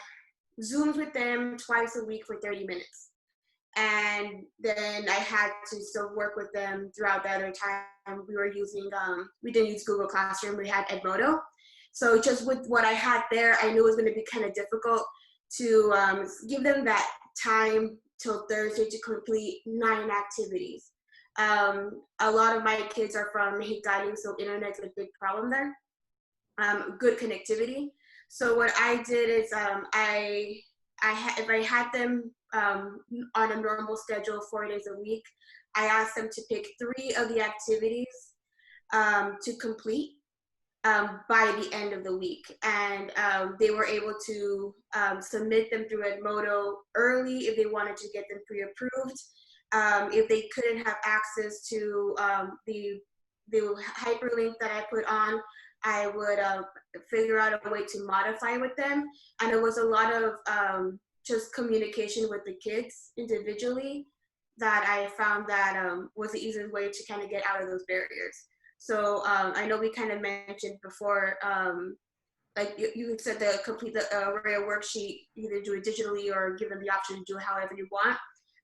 Zooms with them twice a week for 30 minutes. And then I had to still work with them throughout the other time. We were using, we didn't use Google Classroom, we had Edmodo. So just with what I had there, I knew it was gonna be kind of difficult to give them that time till Thursday to complete 9 activities. A lot of my kids are from Mexicali, so internet's a big problem there. Good connectivity. So what I did is if I had them on a normal schedule 4 days a week, I asked them to pick 3 of the activities to complete by the end of the week. And they were able to submit them through Edmodo early if they wanted to get them pre-approved. If they couldn't have access to the hyperlink that I put on, I would figure out a way to modify with them. And it was a lot of just communication with the kids individually that I found that was the easiest way to kind of get out of those barriers. So I know we kind of mentioned before, like you said, the complete the array worksheet, either do it digitally or give them the option to do it however you want.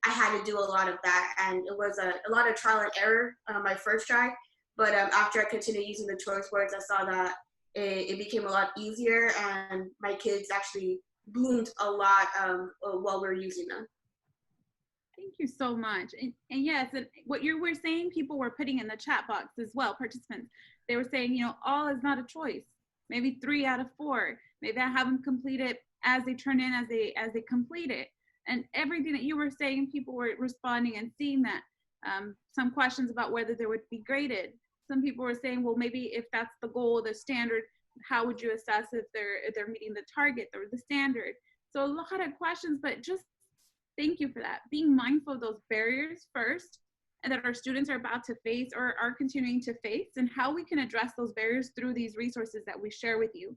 I had to do a lot of that, and it was a lot of trial and error my first try. But after I continued using the choice boards, I saw that it became a lot easier, and my kids actually bloomed a lot while we were using them. Thank you so much. And yes, what you were saying, people were putting in the chat box as well, participants. They were saying, you know, all is not a choice. Maybe 3 out of 4. Maybe I have them complete it as they turn in, as they complete it. And everything that you were saying, people were responding and seeing that. Some questions about whether they would be graded. Some people were saying, well, maybe if that's the goal, the standard, how would you assess if they're meeting the target or the standard? So a lot of questions, but just thank you for that. Being mindful of those barriers first, and that our students are about to face or are continuing to face, and how we can address those barriers through these resources that we share with you.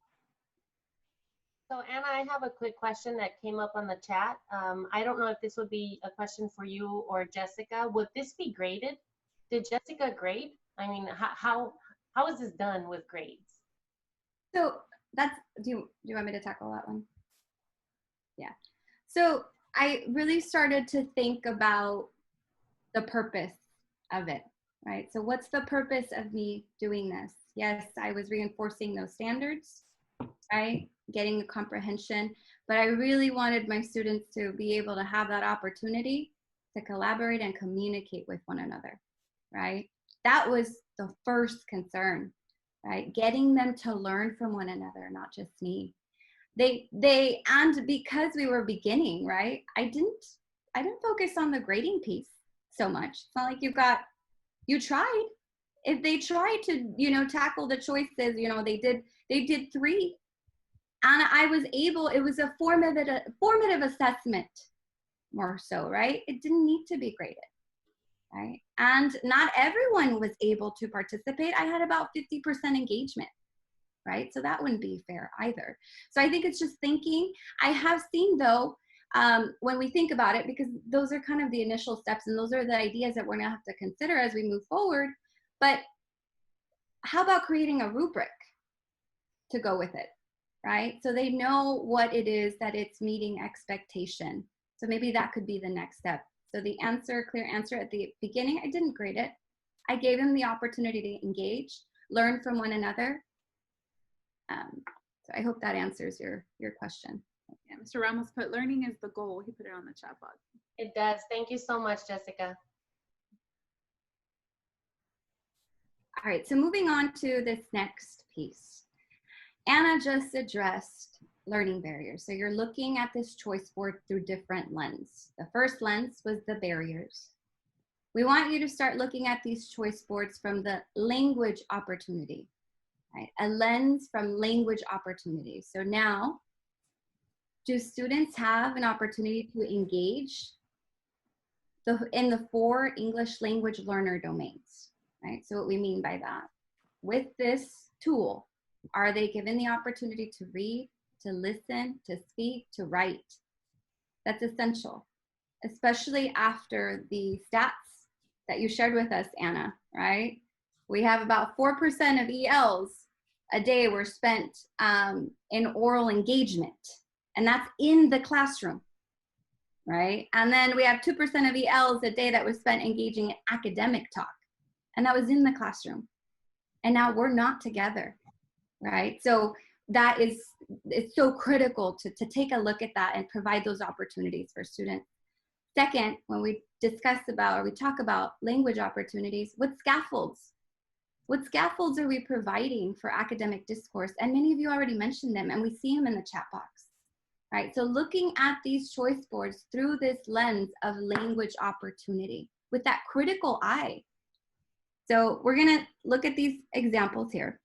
So Anna, I have a quick question that came up on the chat. I don't know if this would be a question for you or Jessica. Would this be graded? Did Jessica grade? I mean, how is this done with grades? So that's, do you want me to tackle that one? Yeah. So I really started to think about the purpose of it, right? So what's the purpose of me doing this? Yes, I was reinforcing those standards, right? Getting the comprehension, but I really wanted my students to be able to have that opportunity to collaborate and communicate with one another, right? That was the first concern, right? Getting them to learn from one another, not just me. And because we were beginning, right? I didn't focus on the grading piece so much. It's not like you tried. If they tried to, you know, tackle the choices, you know, they did 3 And I was able, it was a formative assessment more so, right? It didn't need to be graded, right? And not everyone was able to participate. I had about 50% engagement, right? So that wouldn't be fair either. So I think it's just thinking. I have seen though, when we think about it, because those are kind of the initial steps and those are the ideas that we're gonna have to consider as we move forward. But how about creating a rubric to go with it, right? So they know what it is that it's meeting expectation. So maybe that could be the next step. So the answer, clear answer at the beginning, I didn't grade it. I gave them the opportunity to engage, learn from one another. So I hope that answers your question. Yeah, Mr. Ramos put learning is the goal. He put it on the chat box. It does. Thank you so much, Jessica. All right, so moving on to this next piece. Anna just addressed learning barriers. So you're looking at this choice board through different lenses. The first lens was the barriers. We want you to start looking at these choice boards from the language opportunity, right? A lens from language opportunity. So now, do students have an opportunity to engage in the 4 English language learner domains, right? So what we mean by that, with this tool, are they given the opportunity to read, to listen, to speak, to write? That's essential, especially after the stats that you shared with us, Anna, right? We have about 4% of ELs a day were spent in oral engagement, and that's in the classroom, right? And then we have 2% of ELs a day that was spent engaging in academic talk, and that was in the classroom. And now we're not together, right? So that is, it's so critical to take a look at that and provide those opportunities for students. Second, when we discuss about, or we talk about language opportunities, what scaffolds are we providing for academic discourse? And many of you already mentioned them, and we see them in the chat box, right? So looking at these choice boards through this lens of language opportunity with that critical eye. So we're gonna look at these examples here.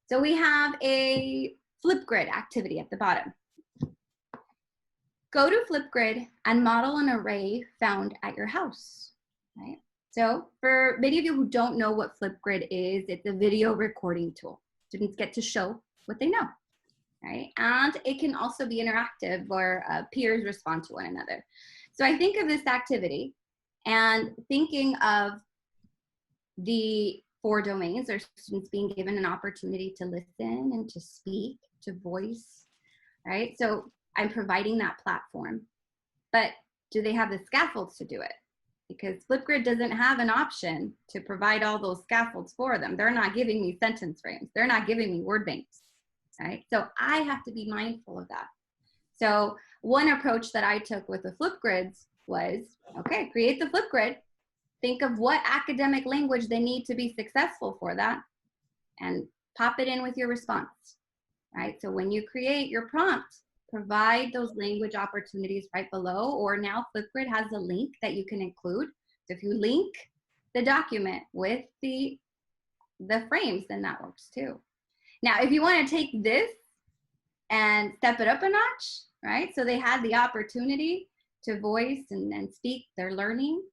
So we have a Flipgrid activity at the bottom. Go to Flipgrid and model an array found at your house, right? So for many of you who don't know what Flipgrid is, it's a video recording tool. Students get to show what they know, right? And it can also be interactive where peers respond to one another. So I think of this activity and thinking of the 4 domains, or students being given an opportunity to listen and to speak, to voice, right? So I'm providing that platform, but do they have the scaffolds to do it? Because Flipgrid doesn't have an option to provide all those scaffolds for them. They're not giving me sentence frames. They're not giving me word banks, right? So I have to be mindful of that. So one approach that I took with the Flipgrids was, okay, create the Flipgrid, think of what academic language they need to be successful for that, and pop it in with your response, right? So when you create your prompt, provide those language opportunities right below, or now Flipgrid has a link that you can include. So if you link the document with the frames, then that works too. Now, if you want to take this and step it up a notch, right? So they had the opportunity to voice and speak their learning.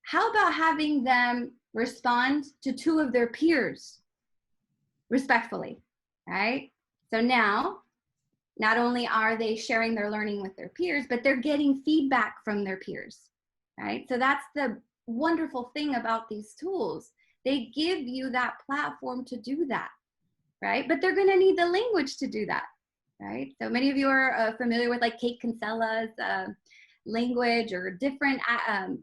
How about having them respond to 2 of their peers respectfully, right? So now, not only are they sharing their learning with their peers, but they're getting feedback from their peers, right? So that's the wonderful thing about these tools. They give you that platform to do that, right? But they're gonna need the language to do that, right? So many of you are familiar with like Kate Kinsella's language or different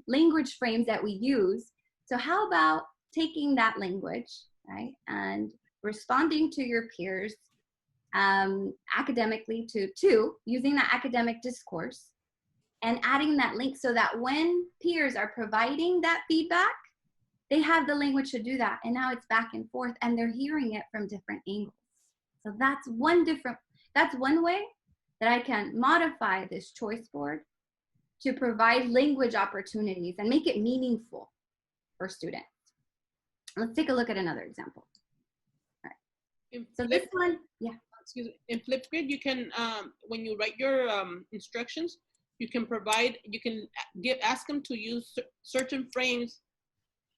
language frames that we use. So how about taking that language, right, and responding to your peers academically to using that academic discourse and adding that link so that when peers are providing that feedback, they have the language to do that. And now it's back and forth and they're hearing it from different angles. So that's one way that I can modify this choice board to provide language opportunities and make it meaningful for students. Let's take a look at another example. All right. In So this Flip, one, yeah. excuse me, in Flipgrid, you can, when you write your instructions, you can ask them to use certain frames,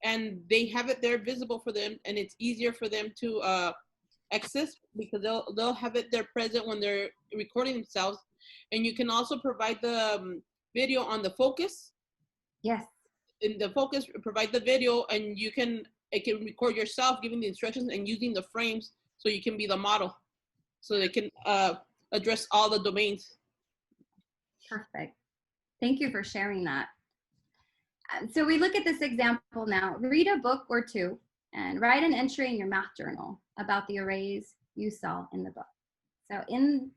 and they have it there visible for them, and it's easier for them to access because they'll have it there present when they're recording themselves. And you can also provide the video on the focus. Yes. In the focus, provide the video, and it can record yourself giving the instructions and using the frames, so you can be the model, so they can address all the domains. Perfect. Thank you for sharing that. So we look at this example now. Read a book or two and write an entry in your math journal about the arrays you saw in the book. So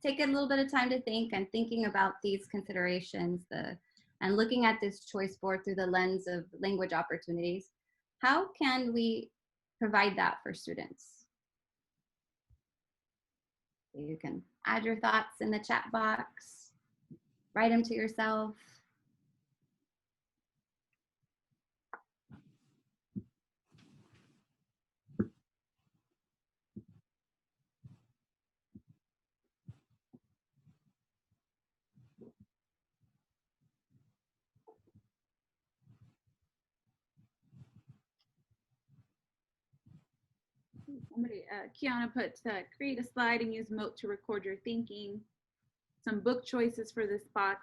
take a little bit of time to think and thinking about these considerations and looking at this choice board through the lens of language opportunities. How can we provide that for students? You can add your thoughts in the chat box, write them to yourself. Somebody, Kiana put, create a slide and use Moat to record your thinking. Some book choices for this box.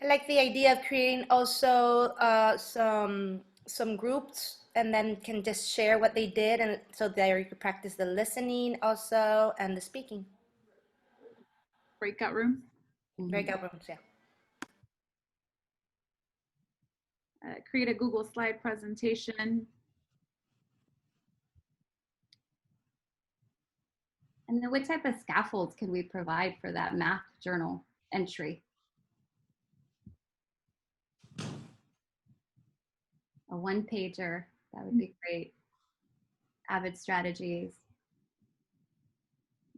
I like the idea of creating also some groups, and then can just share what they did, and so there you can practice the listening also and the speaking. Breakout rooms. Breakout rooms, yeah. Create a Google slide presentation. And then what type of scaffolds can we provide for that math journal entry? A one-pager, that would be great. Avid strategies.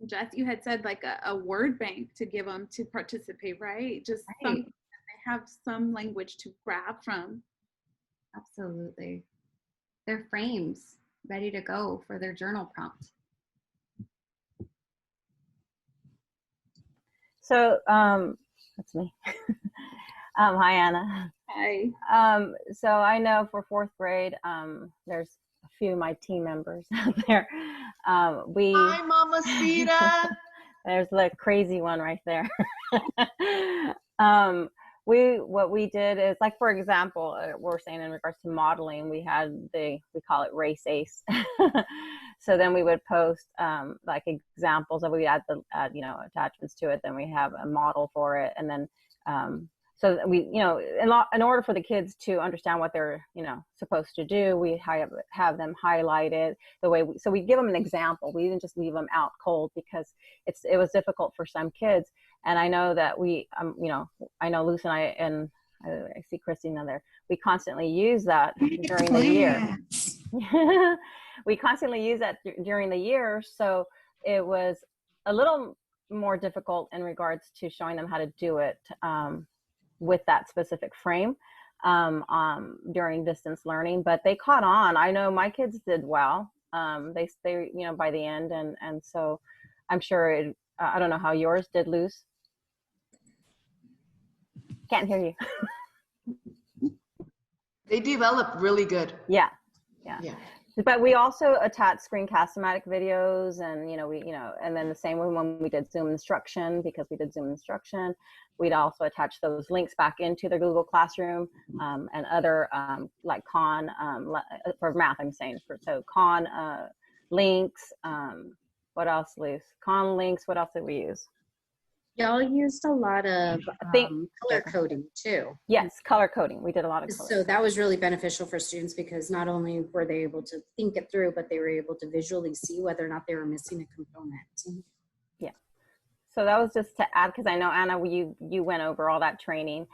Jess, you had said like a word bank to give them to participate, right? Just something that they have some language to grab from. Absolutely. Their frames ready to go for their journal prompt. So that's me. Hi, Anna. Hi. So I know for fourth grade, there's a few of my team members out there. Hi, Mamacita. There's the crazy one right there. What we did is, like, for example, we're saying in regards to modeling, we call it race ace. So then we would post like examples of, we add the attachments to it. Then we have a model for it, and then so we, in order for the kids to understand what they're supposed to do, we have them highlighted the way. So we give them an example. We didn't just leave them out cold, because it was difficult for some kids. And I know that I know Luce and I see Christina there. We constantly use that during the year. We constantly use that during the year. So it was a little more difficult in regards to showing them how to do it with that specific frame during distance learning. But they caught on. I know my kids did well. They by the end, and so I'm sure I don't know how yours did, Luce. Can't hear you. They developed really good. Yeah. But we also attach screencast-o-matic videos, and and then the same when we did Zoom instruction, because we did Zoom instruction, we'd also attach those links back into their Google Classroom, and other like Khan for math. I'm saying so Khan links. What else, Luce? Khan links. What else did we use? Y'all used a lot of color coding too. Yes, color coding. We did a lot of color. So that was really beneficial for students, because not only were they able to think it through, but they were able to visually see whether or not they were missing a component. Yeah. So that was just to add, because I know, Anna, you went over all that training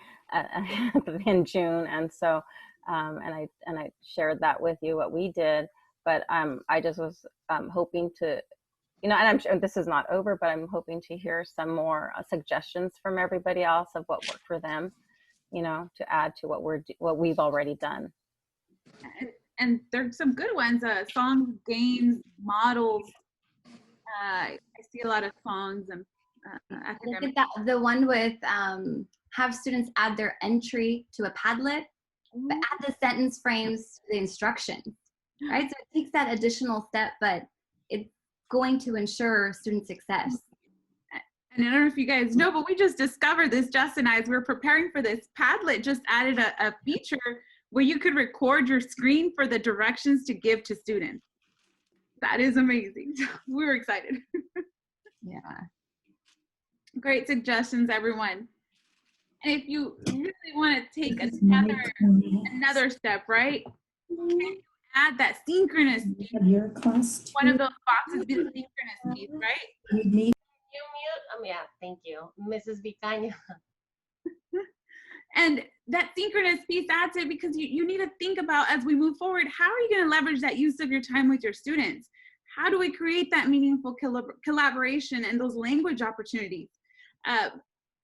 in June, and so and I shared that with you, what we did. But I just was hoping to. And I'm sure this is not over, but I'm hoping to hear some more suggestions from everybody else of what worked for them, to add to what we've already done. and there's some good ones, songs, games, models. I see a lot of songs and Look at that, the one with have students add their entry to a Padlet, but add the sentence frames to the instructions, right? So it takes that additional step, but it's going to ensure student success. And I don't know if you guys know, but we just discovered this, Jess and I, as we were preparing for this, Padlet just added a feature where you could record your screen for the directions to give to students. That is amazing. We were excited. Yeah. Great suggestions, everyone. And if you really want to take another step, right? Add that synchronous piece. One of those boxes be the synchronous piece, right? You mute? Yeah, thank you. Mrs. Vicaña. And that synchronous piece adds it because you need to think about, as we move forward, how are you going to leverage that use of your time with your students? How do we create that meaningful collaboration and those language opportunities?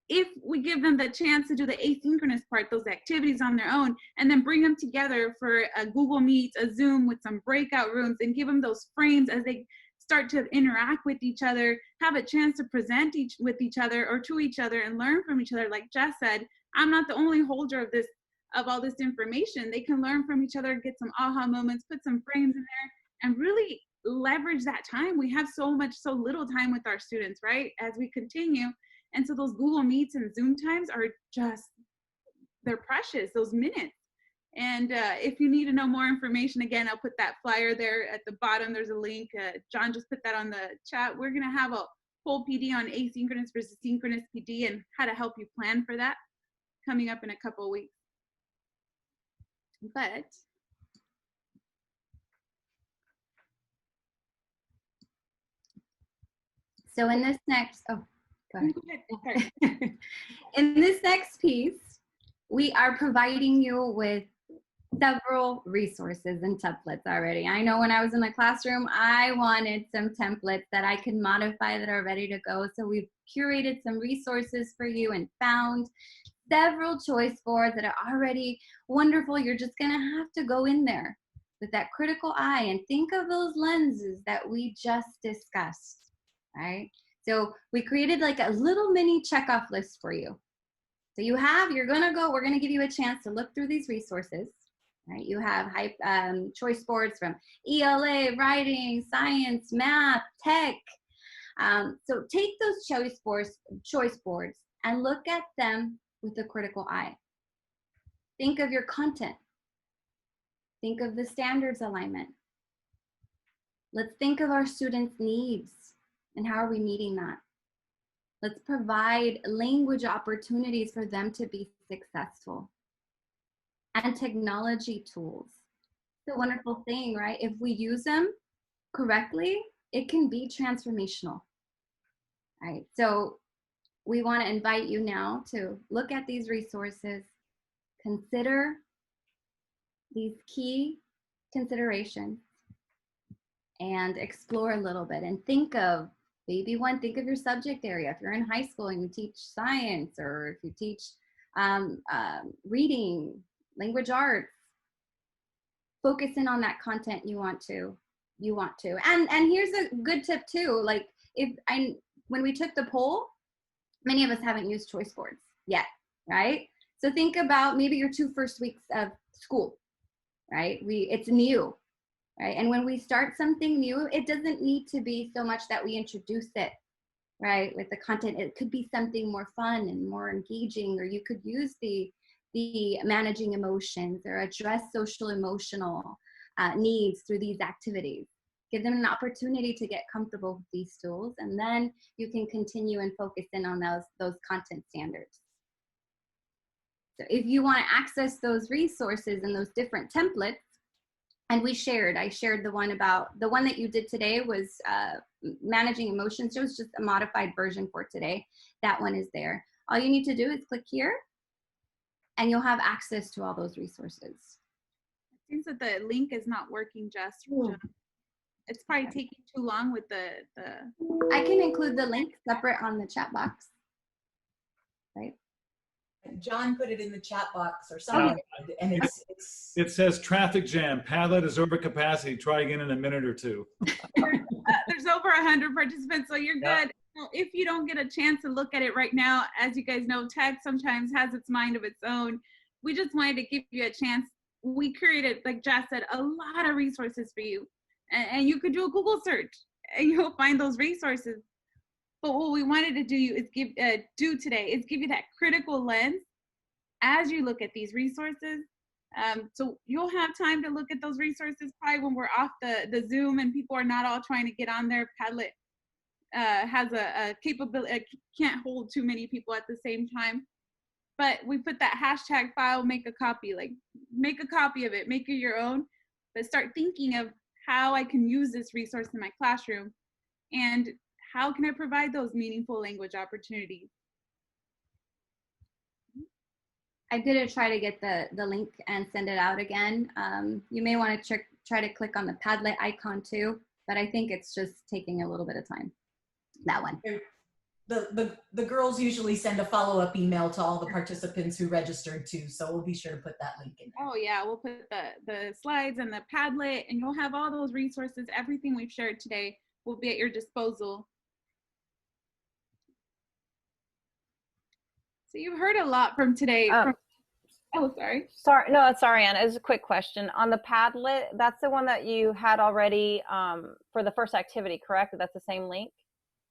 If we give them the chance to do the asynchronous part, those activities on their own, and then bring them together for a Google Meet, a Zoom with some breakout rooms, and give them those frames as they start to interact with each other, have a chance to present with each other or to each other and learn from each other. Like Jess said, I'm not the only holder of all this information. They can learn from each other, get some aha moments, put some frames in there, and really leverage that time. We have so little time with our students, right, as we continue. And so those Google Meets and Zoom times are just, they're precious, those minutes. And if you need to know more information, again, I'll put that flyer there at the bottom. There's a link. John just put that on the chat. We're going to have a whole PD on asynchronous versus synchronous PD and how to help you plan for that coming up in a couple of weeks. But so in this next, in this next piece, we are providing you with several resources and templates already. I know when I was in the classroom, I wanted some templates that I could modify that are ready to go. So we've curated some resources for you and found several choice boards that are already wonderful. You're just gonna have to go in there with that critical eye and think of those lenses that we just discussed, right? So we created like a little mini checkoff list for you. So we're gonna give you a chance to look through these resources, right? You have choice boards from ELA, writing, science, math, tech. So take those choice boards and look at them with a critical eye. Think of your content. Think of the standards alignment. Let's think of our students' needs and how are we meeting that. Let's provide language opportunities for them to be successful. And technology tools. It's a wonderful thing, right? If we use them correctly, it can be transformational, right? So we want to invite you now to look at these resources, consider these key considerations, and explore a little bit and think of think of your subject area. If you're in high school and you teach science, or if you teach reading, language arts, focus in on that content you want to. And here's a good tip too. Like when we took the poll, many of us haven't used choice boards yet, right? So think about maybe your 2 first weeks of school, right? It's new, right? And when we start something new, it doesn't need to be so much that we introduce it, right? With the content, it could be something more fun and more engaging, or you could use the managing emotions or address social emotional needs through these activities. Give them an opportunity to get comfortable with these tools, and then you can continue and focus in on those content standards. So if you want to access those resources and those different templates, and I shared the one that you did today was managing emotions. It was just a modified version for today. That one is there. All you need to do is click here, and you'll have access to all those resources. It seems that the link is not working, Jess. It's probably taking too long with the. I can include the link separate on the chat box. Right. John put it in the chat box or something, and it's. It says traffic jam. Padlet is over capacity. Try again in a minute or two. There's over 100 participants, so you're Yeah. good. If you don't get a chance to look at it right now, as you guys know, tech sometimes has its mind of its own. We just wanted to give you a chance. We created, like Jess said, a lot of resources for you. And you could do a Google search and you'll find those resources. But what we wanted to do is give you that critical lens as you look at these resources. So you'll have time to look at those resources probably when we're off the Zoom and people are not all trying to get on there. Padlet has a capability, can't hold too many people at the same time. But we put that hashtag file, make a copy of it, make it your own, but start thinking of how I can use this resource in my classroom and how can I provide those meaningful language opportunities. I did try to get the link and send it out again. You may want to try to click on the Padlet icon too, but I think it's just taking a little bit of time. That one. The girls usually send a follow-up email to all the participants who registered too, so we'll be sure to put that link in there. Oh yeah, we'll put the slides and the Padlet, and you'll have all those resources. Everything we've shared today will be at your disposal. So you've heard a lot from today. Sorry. No, sorry, Anna. It's a quick question. On the Padlet, that's the one that you had already for the first activity, correct? That's the same link?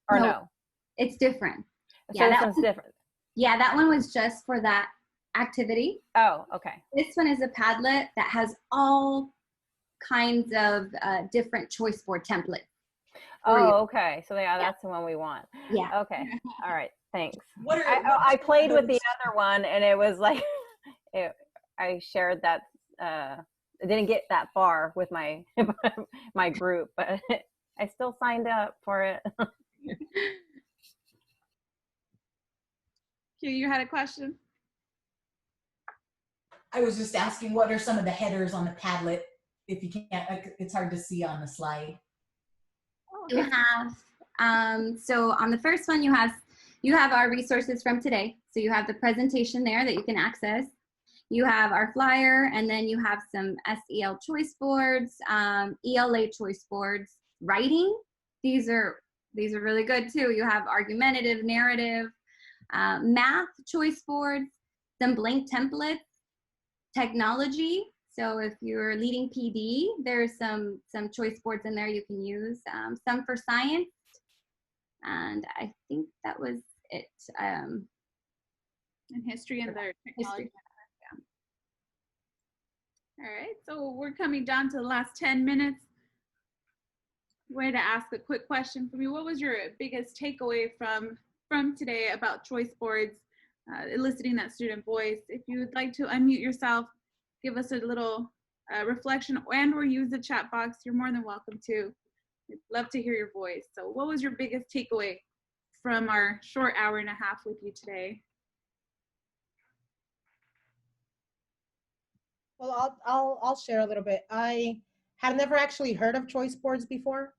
Or no? It's different. So yeah, this one's different. Yeah, that one was just for that activity. Oh, okay. This one is a Padlet that has all kinds of different choice board templates. Oh, okay. So yeah, that's the one we want. Yeah. Okay. All right. Thanks. I played with the other one, and it was like, I shared that. I didn't get that far with my my group, but I still signed up for it. You had a question? I was just asking, what are some of the headers on the Padlet? If you can't, it's hard to see on the slide. You have, so on the first one, you have our resources from today. So you have the presentation there that you can access. You have our flyer, and then you have some SEL choice boards, ELA choice boards, writing. These are really good too. You have argumentative, narrative, math choice boards, some blank templates, technology. So if you're leading PD, there's some choice boards in there you can use, some for science. And I think that was it. And history and their technology. All right, so we're coming down to the last 10 minutes. Way to ask a quick question for me. What was your biggest takeaway from today about choice boards, eliciting that student voice? If you would like to unmute yourself, give us a little reflection or use the chat box, you're more than welcome to. We'd love to hear your voice. So what was your biggest takeaway from our short hour and a half with you today? Well, I'll share a little bit. I had never actually heard of choice boards before.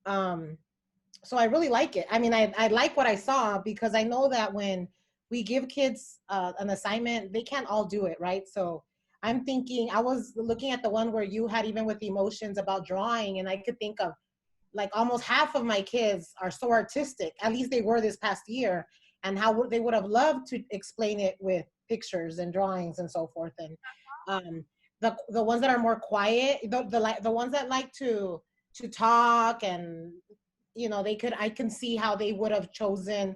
So I really like it. I mean, I like what I saw, because I know that when we give kids an assignment, they can't all do it, right? So I'm thinking, I was looking at the one where you had even with emotions about drawing, and I could think of like almost half of my kids are so artistic, at least they were this past year, and how they would have loved to explain it with pictures and drawings and so forth. And the ones that are more quiet, the ones that like to talk, and you know, I can see how they would have chosen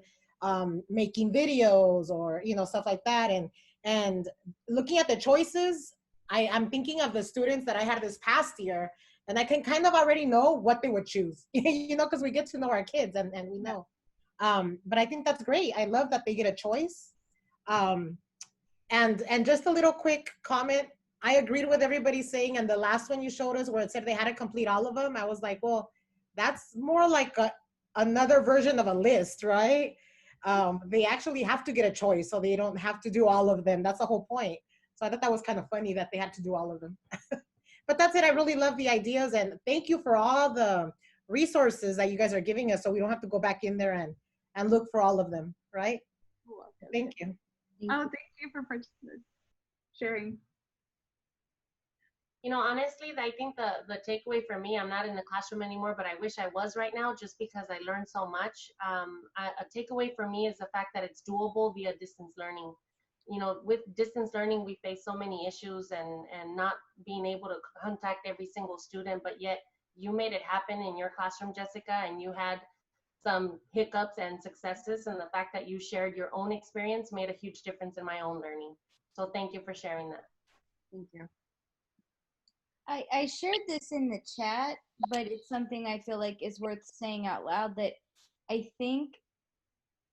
making videos or, you know, stuff like that. And looking at the choices, I'm thinking of the students that I had this past year, and I can kind of already know what they would choose, you know, because we get to know our kids and we know. But I think that's great. I love that they get a choice. And just a little quick comment, I agreed with everybody saying, and the last one you showed us where it said they had to complete all of them, I was like, well, that's more like another version of a list, right? They actually have to get a choice, so they don't have to do all of them. That's the whole point. So I thought that was kind of funny that they had to do all of them. But that's it. I really love the ideas, and thank you for all the resources that you guys are giving us, so we don't have to go back in there and look for all of them, right? Thank you. Oh, thank you for sharing. You know, honestly, I think the takeaway for me, I'm not in the classroom anymore, but I wish I was right now just because I learned so much. A takeaway for me is the fact that it's doable via distance learning. You know, with distance learning, we face so many issues and not being able to contact every single student, but yet you made it happen in your classroom, Jessica, and you had some hiccups and successes, and the fact that you shared your own experience made a huge difference in my own learning. So thank you for sharing that. Thank you. I shared this in the chat, but it's something I feel like is worth saying out loud, that I think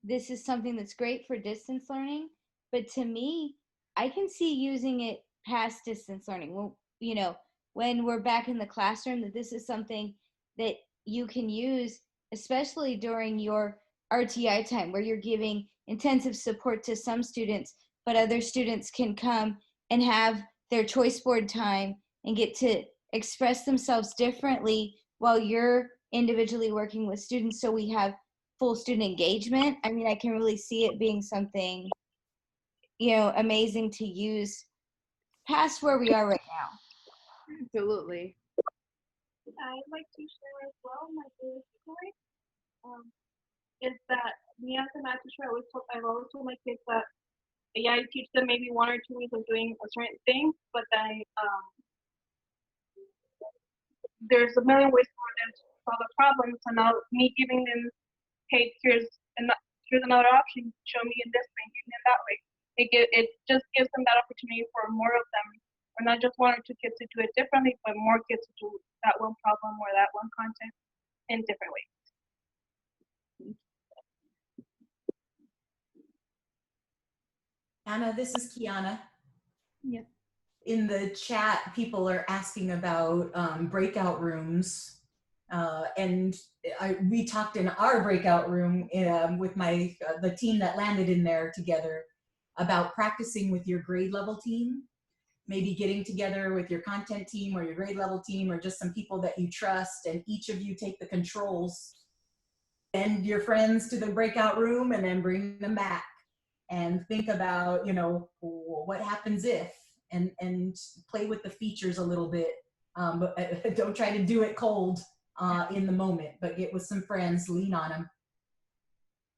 this is something that's great for distance learning, but to me, I can see using it past distance learning. Well, you know, when we're back in the classroom, that this is something that you can use, especially during your RTI time, where you're giving intensive support to some students, but other students can come and have their choice board time and get to express themselves differently while you're individually working with students, so we have full student engagement. I mean, I can really see it being something, you know, amazing to use past where we are right now. Absolutely. I'd like to share as well my favorite story. Is that me as a math teacher, I've always told my kids that, yeah, I teach them maybe 1 or 2 weeks of doing a certain thing, but then there's a million ways for them to solve the problem. So now me giving them, hey, here's another option. Show me in this way, give me in that way. It just gives them that opportunity for more of them, or not just 1 or 2 kids to do it differently, but more kids to do that one problem or that one content in different ways. Anna, this is Kiana. Yeah. In the chat, people are asking about breakout rooms. We talked in our breakout room with the team that landed in there together about practicing with your grade level team, maybe getting together with your content team or your grade level team or just some people that you trust, and each of you take the controls, send your friends to the breakout room and then bring them back and think about, you know, what happens if, and play with the features a little bit. But don't try to do it cold in the moment, but get with some friends, lean on them.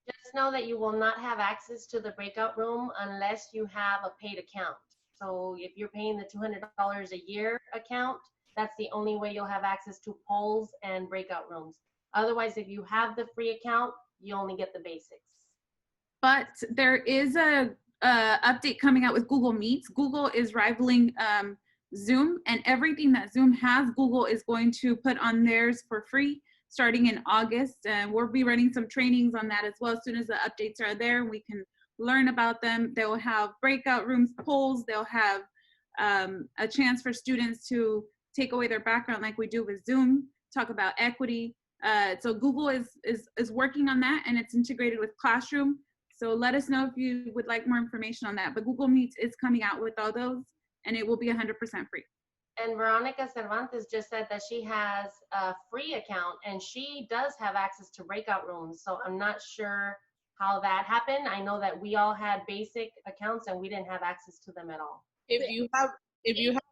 Just know that you will not have access to the breakout room unless you have a paid account. So if you're paying the $200 a year account, that's the only way you'll have access to polls and breakout rooms. Otherwise, if you have the free account, you only get the basics. But there is a update coming out with Google Meets. Google is rivaling Zoom, and everything that Zoom has, Google is going to put on theirs for free starting in August. And we'll be running some trainings on that as well. As soon as the updates are there, we can learn about them. They'll have breakout rooms, polls. They'll have a chance for students to take away their background like we do with Zoom, talk about equity. So Google is working on that, and it's integrated with Classroom. So let us know if you would like more information on that. But Google Meets is coming out with all those, and it will be 100% free. And Veronica Cervantes just said that she has a free account, and she does have access to breakout rooms. So I'm not sure how that happened. I know that we all had basic accounts and we didn't have access to them at all. If you have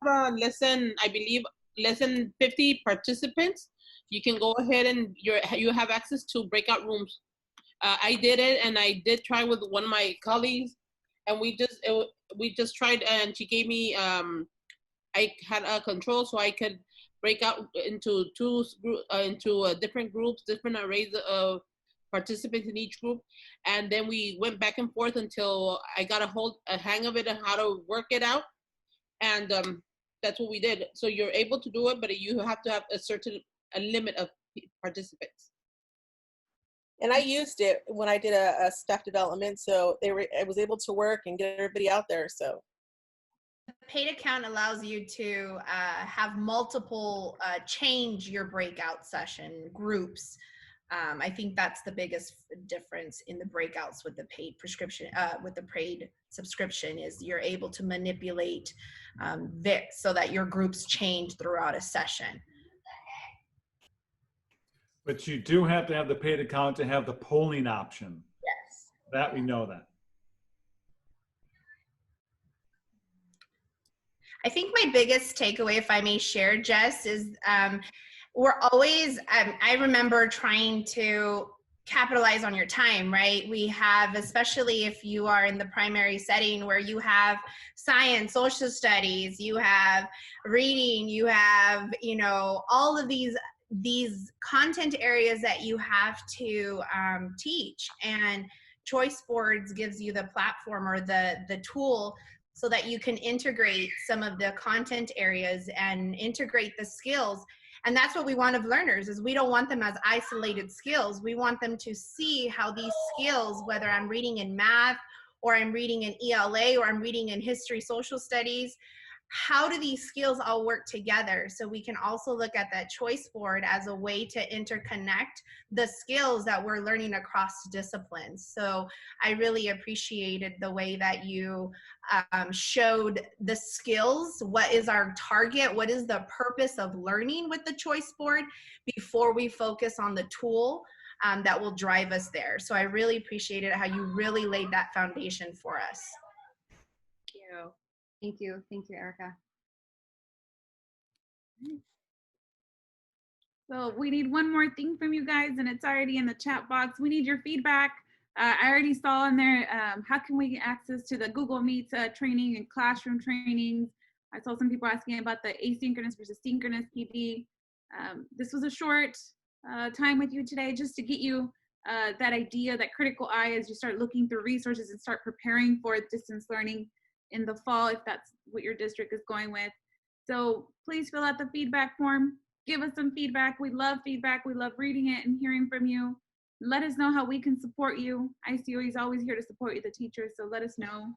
a lesson, I believe less than 50 participants, you can go ahead and you have access to breakout rooms. I did it, and I did try with one of my colleagues, and we just tried, and she gave me I had a control so I could break out into different groups, different arrays of participants in each group, and then we went back and forth until I got a hang of it and how to work it out, and that's what we did. So you're able to do it, but you have to have a limit of participants. And I used it when I did a staff development, so I was able to work and get everybody out there. So the paid account allows you to have multiple change your breakout session groups. I think that's the biggest difference in the breakouts with the paid prescription, with the paid subscription, is you're able to manipulate VIX so that your groups change throughout a session. But you do have to have the paid account to have the polling option. Yes. That we know that. I think my biggest takeaway, if I may share, Jess, is we're always, I remember trying to capitalize on your time, right? We have, especially if you are in the primary setting where you have science, social studies, you have reading, you have, you know, all of these content areas that you have to teach. And choice boards gives you the platform or the tool so that you can integrate some of the content areas and integrate the skills. And that's what we want of learners, is we don't want them as isolated skills. We want them to see how these skills, whether I'm reading in math or I'm reading in ELA or I'm reading in history, social studies, how do these skills all work together? So we can also look at that choice board as a way to interconnect the skills that we're learning across disciplines. So I really appreciated the way that you showed the skills. What is our target? What is the purpose of learning with the choice board before we focus on the tool that will drive us there? So I really appreciated how you really laid that foundation for us. Thank you. Thank you. Thank you, Erica. So we need one more thing from you guys, and it's already in the chat box. We need your feedback. I already saw in there, how can we get access to the Google Meets training and classroom trainings? I saw some people asking about the asynchronous versus synchronous PD. This was a short time with you today just to get you that idea, that critical eye as you start looking through resources and start preparing for distance learning in the fall, if that's what your district is going with. So please fill out the feedback form. Give us some feedback. We love feedback. We love reading it and hearing from you. Let us know how we can support you. ICOE is always here to support you, the teachers, so let us know.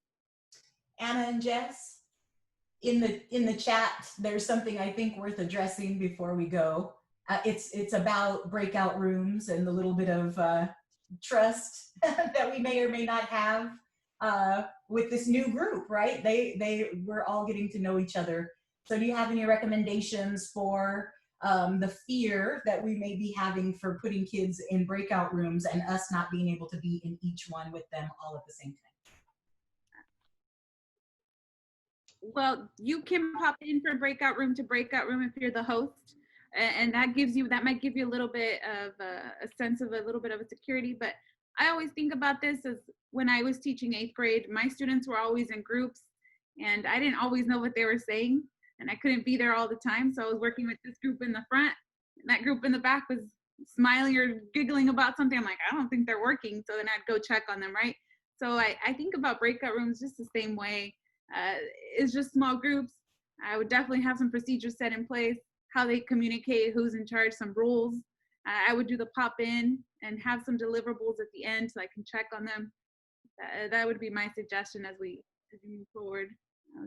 Anna and Jess, in the chat, there's something I think worth addressing before we go. It's about breakout rooms and the little bit of trust that we may or may not have with this new group, right? We're all getting to know each other. So do you have any recommendations for the fear that we may be having for putting kids in breakout rooms and us not being able to be in each one with them all at the same time? Well, you can pop in from breakout room to breakout room if you're the host, and that might give you a little bit of a sense of a little bit of a security. But I always think about this as when I was teaching 8th grade, my students were always in groups, and I didn't always know what they were saying, and I couldn't be there all the time. So I was working with this group in the front, and that group in the back was smiling or giggling about something. I'm like, I don't think they're working. So then I'd go check on them, right? So I think about breakout rooms just the same way. It's just small groups. I would definitely have some procedures set in place, how they communicate, who's in charge, some rules. I would do the pop in and have some deliverables at the end so I can check on them. That would be my suggestion as we move forward.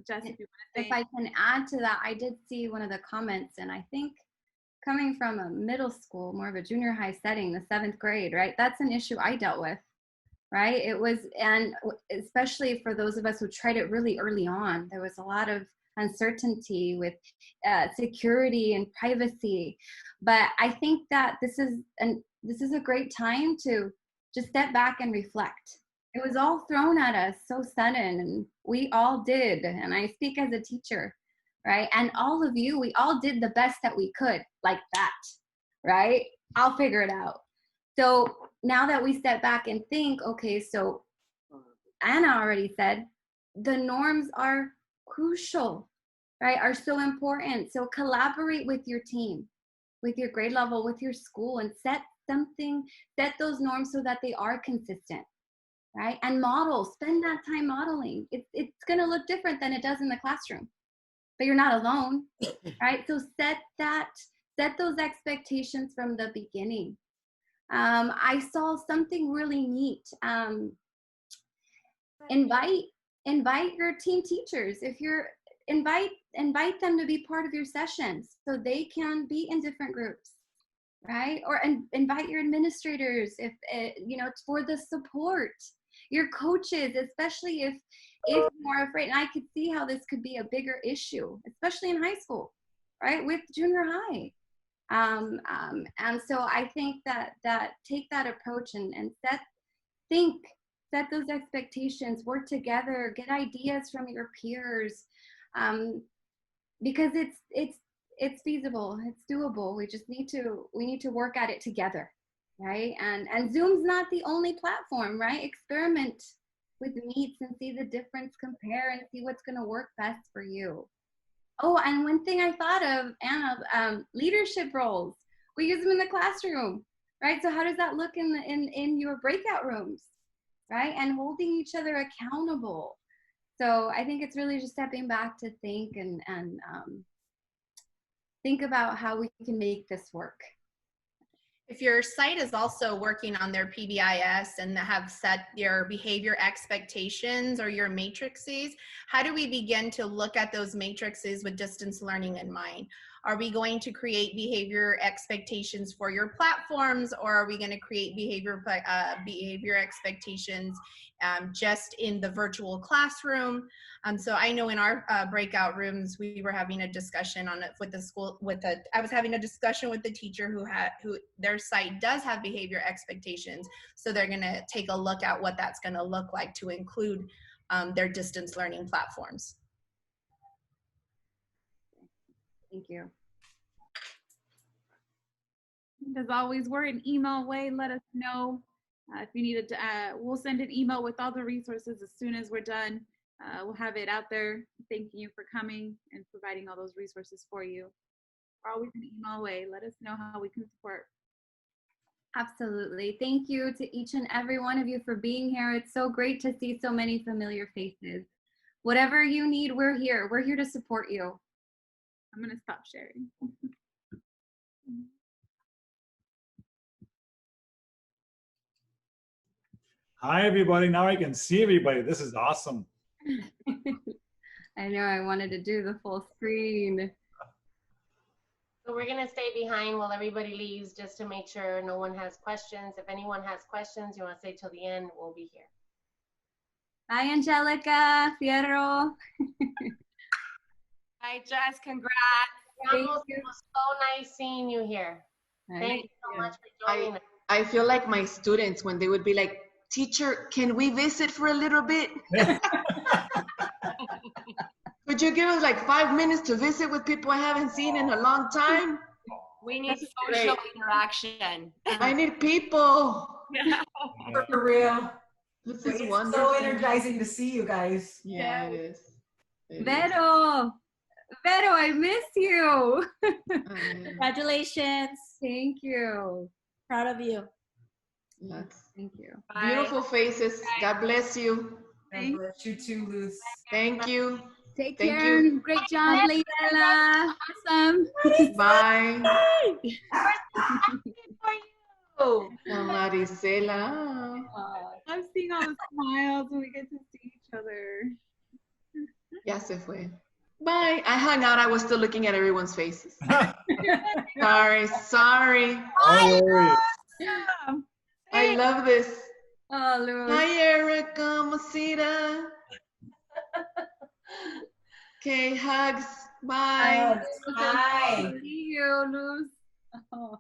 Jess, if you want to say. If I can add to that, I did see one of the comments, and I think coming from a middle school, more of a junior high setting, the 7th grade, right? That's an issue I dealt with, right? It was, and especially for those of us who tried it really early on, there was a lot of uncertainty with security and privacy. But I think that this is a great time to just step back and reflect. It was all thrown at us so sudden, and we all did, and I speak as a teacher, right? And all of you, we all did the best that we could, like that, right? I'll figure it out. So now that we step back and think, okay, so Anna already said, the norms are crucial, right? Are so important. So collaborate with your team, with your grade level, with your school, and set those norms so that they are consistent. Right? And model, spend that time modeling. It's going to look different than it does in the classroom, but you're not alone, right? So set those expectations from the beginning. I saw something really neat. Invite your team teachers. If you're invite them to be part of your sessions so they can be in different groups. Right? Or invite your administrators if it's for the support. Your coaches, especially if you're afraid. And I could see how this could be a bigger issue, especially in high school, right? With junior high. And so I think that take that approach and set those expectations, work together, get ideas from your peers. because it's feasible, it's doable. We just need to work at it together, right? And Zoom's not the only platform, right? Experiment with Meets and see the difference, compare and see what's going to work best for you. Oh, and one thing I thought of, Anna, leadership roles. We use them in the classroom, right? So how does that look in your breakout rooms, right? And holding each other accountable. So I think it's really just stepping back to think and think about how we can make this work. If your site is also working on their PBIS and have set your behavior expectations or your matrices, how do we begin to look at those matrices with distance learning in mind? Are we going to create behavior expectations for your platforms, or are we going to create behavior expectations just in the virtual classroom? So I know in our breakout rooms, we were having a discussion on it with the school. I was having a discussion with the teacher who their site does have behavior expectations. So they're going to take a look at what that's going to look like to include their distance learning platforms. Thank you. As always, we're an email away. Let us know if you need it. We'll send an email with all the resources as soon as we're done. We'll have it out there. Thanking you for coming and providing all those resources for you. We're always an email away. Let us know how we can support. Absolutely. Thank you to each and every one of you for being here. It's so great to see so many familiar faces. Whatever you need, we're here. We're here to support you. I'm going to stop sharing. Hi, everybody. Now I can see everybody. This is awesome. I know I wanted to do the full screen. So we're going to stay behind while everybody leaves just to make sure no one has questions. If anyone has questions, you want to stay till the end, we'll be here. Bye, Angelica, Fierro. Hi, Jess. Congrats. It was so nice seeing you here. Thank you so much for joining us. I feel like my students when they would be like, teacher, can we visit for a little bit? Could you give us like 5 minutes to visit with people I haven't seen in a long time? We need social interaction. I need people. Yeah. For real. This It's is wonderful. so energizing to see you guys. Yeah, it is. Vero, I miss you. Congratulations. Thank you. Proud of you. Yes. Thank you. Beautiful faces. God bless you. God bless you too, Luz. Thank you. Take Thank care. you. Great job, Leila. Awesome. Bye. Marisela. I'm seeing all the smiles when we get to see each other. Ya se fue. Bye. I hung out. I was still looking at everyone's faces. Sorry. I love this. Oh, Luz. Hi, Erica, Masita. Okay, hugs. Bye. Bye. See you, Luz. Oh.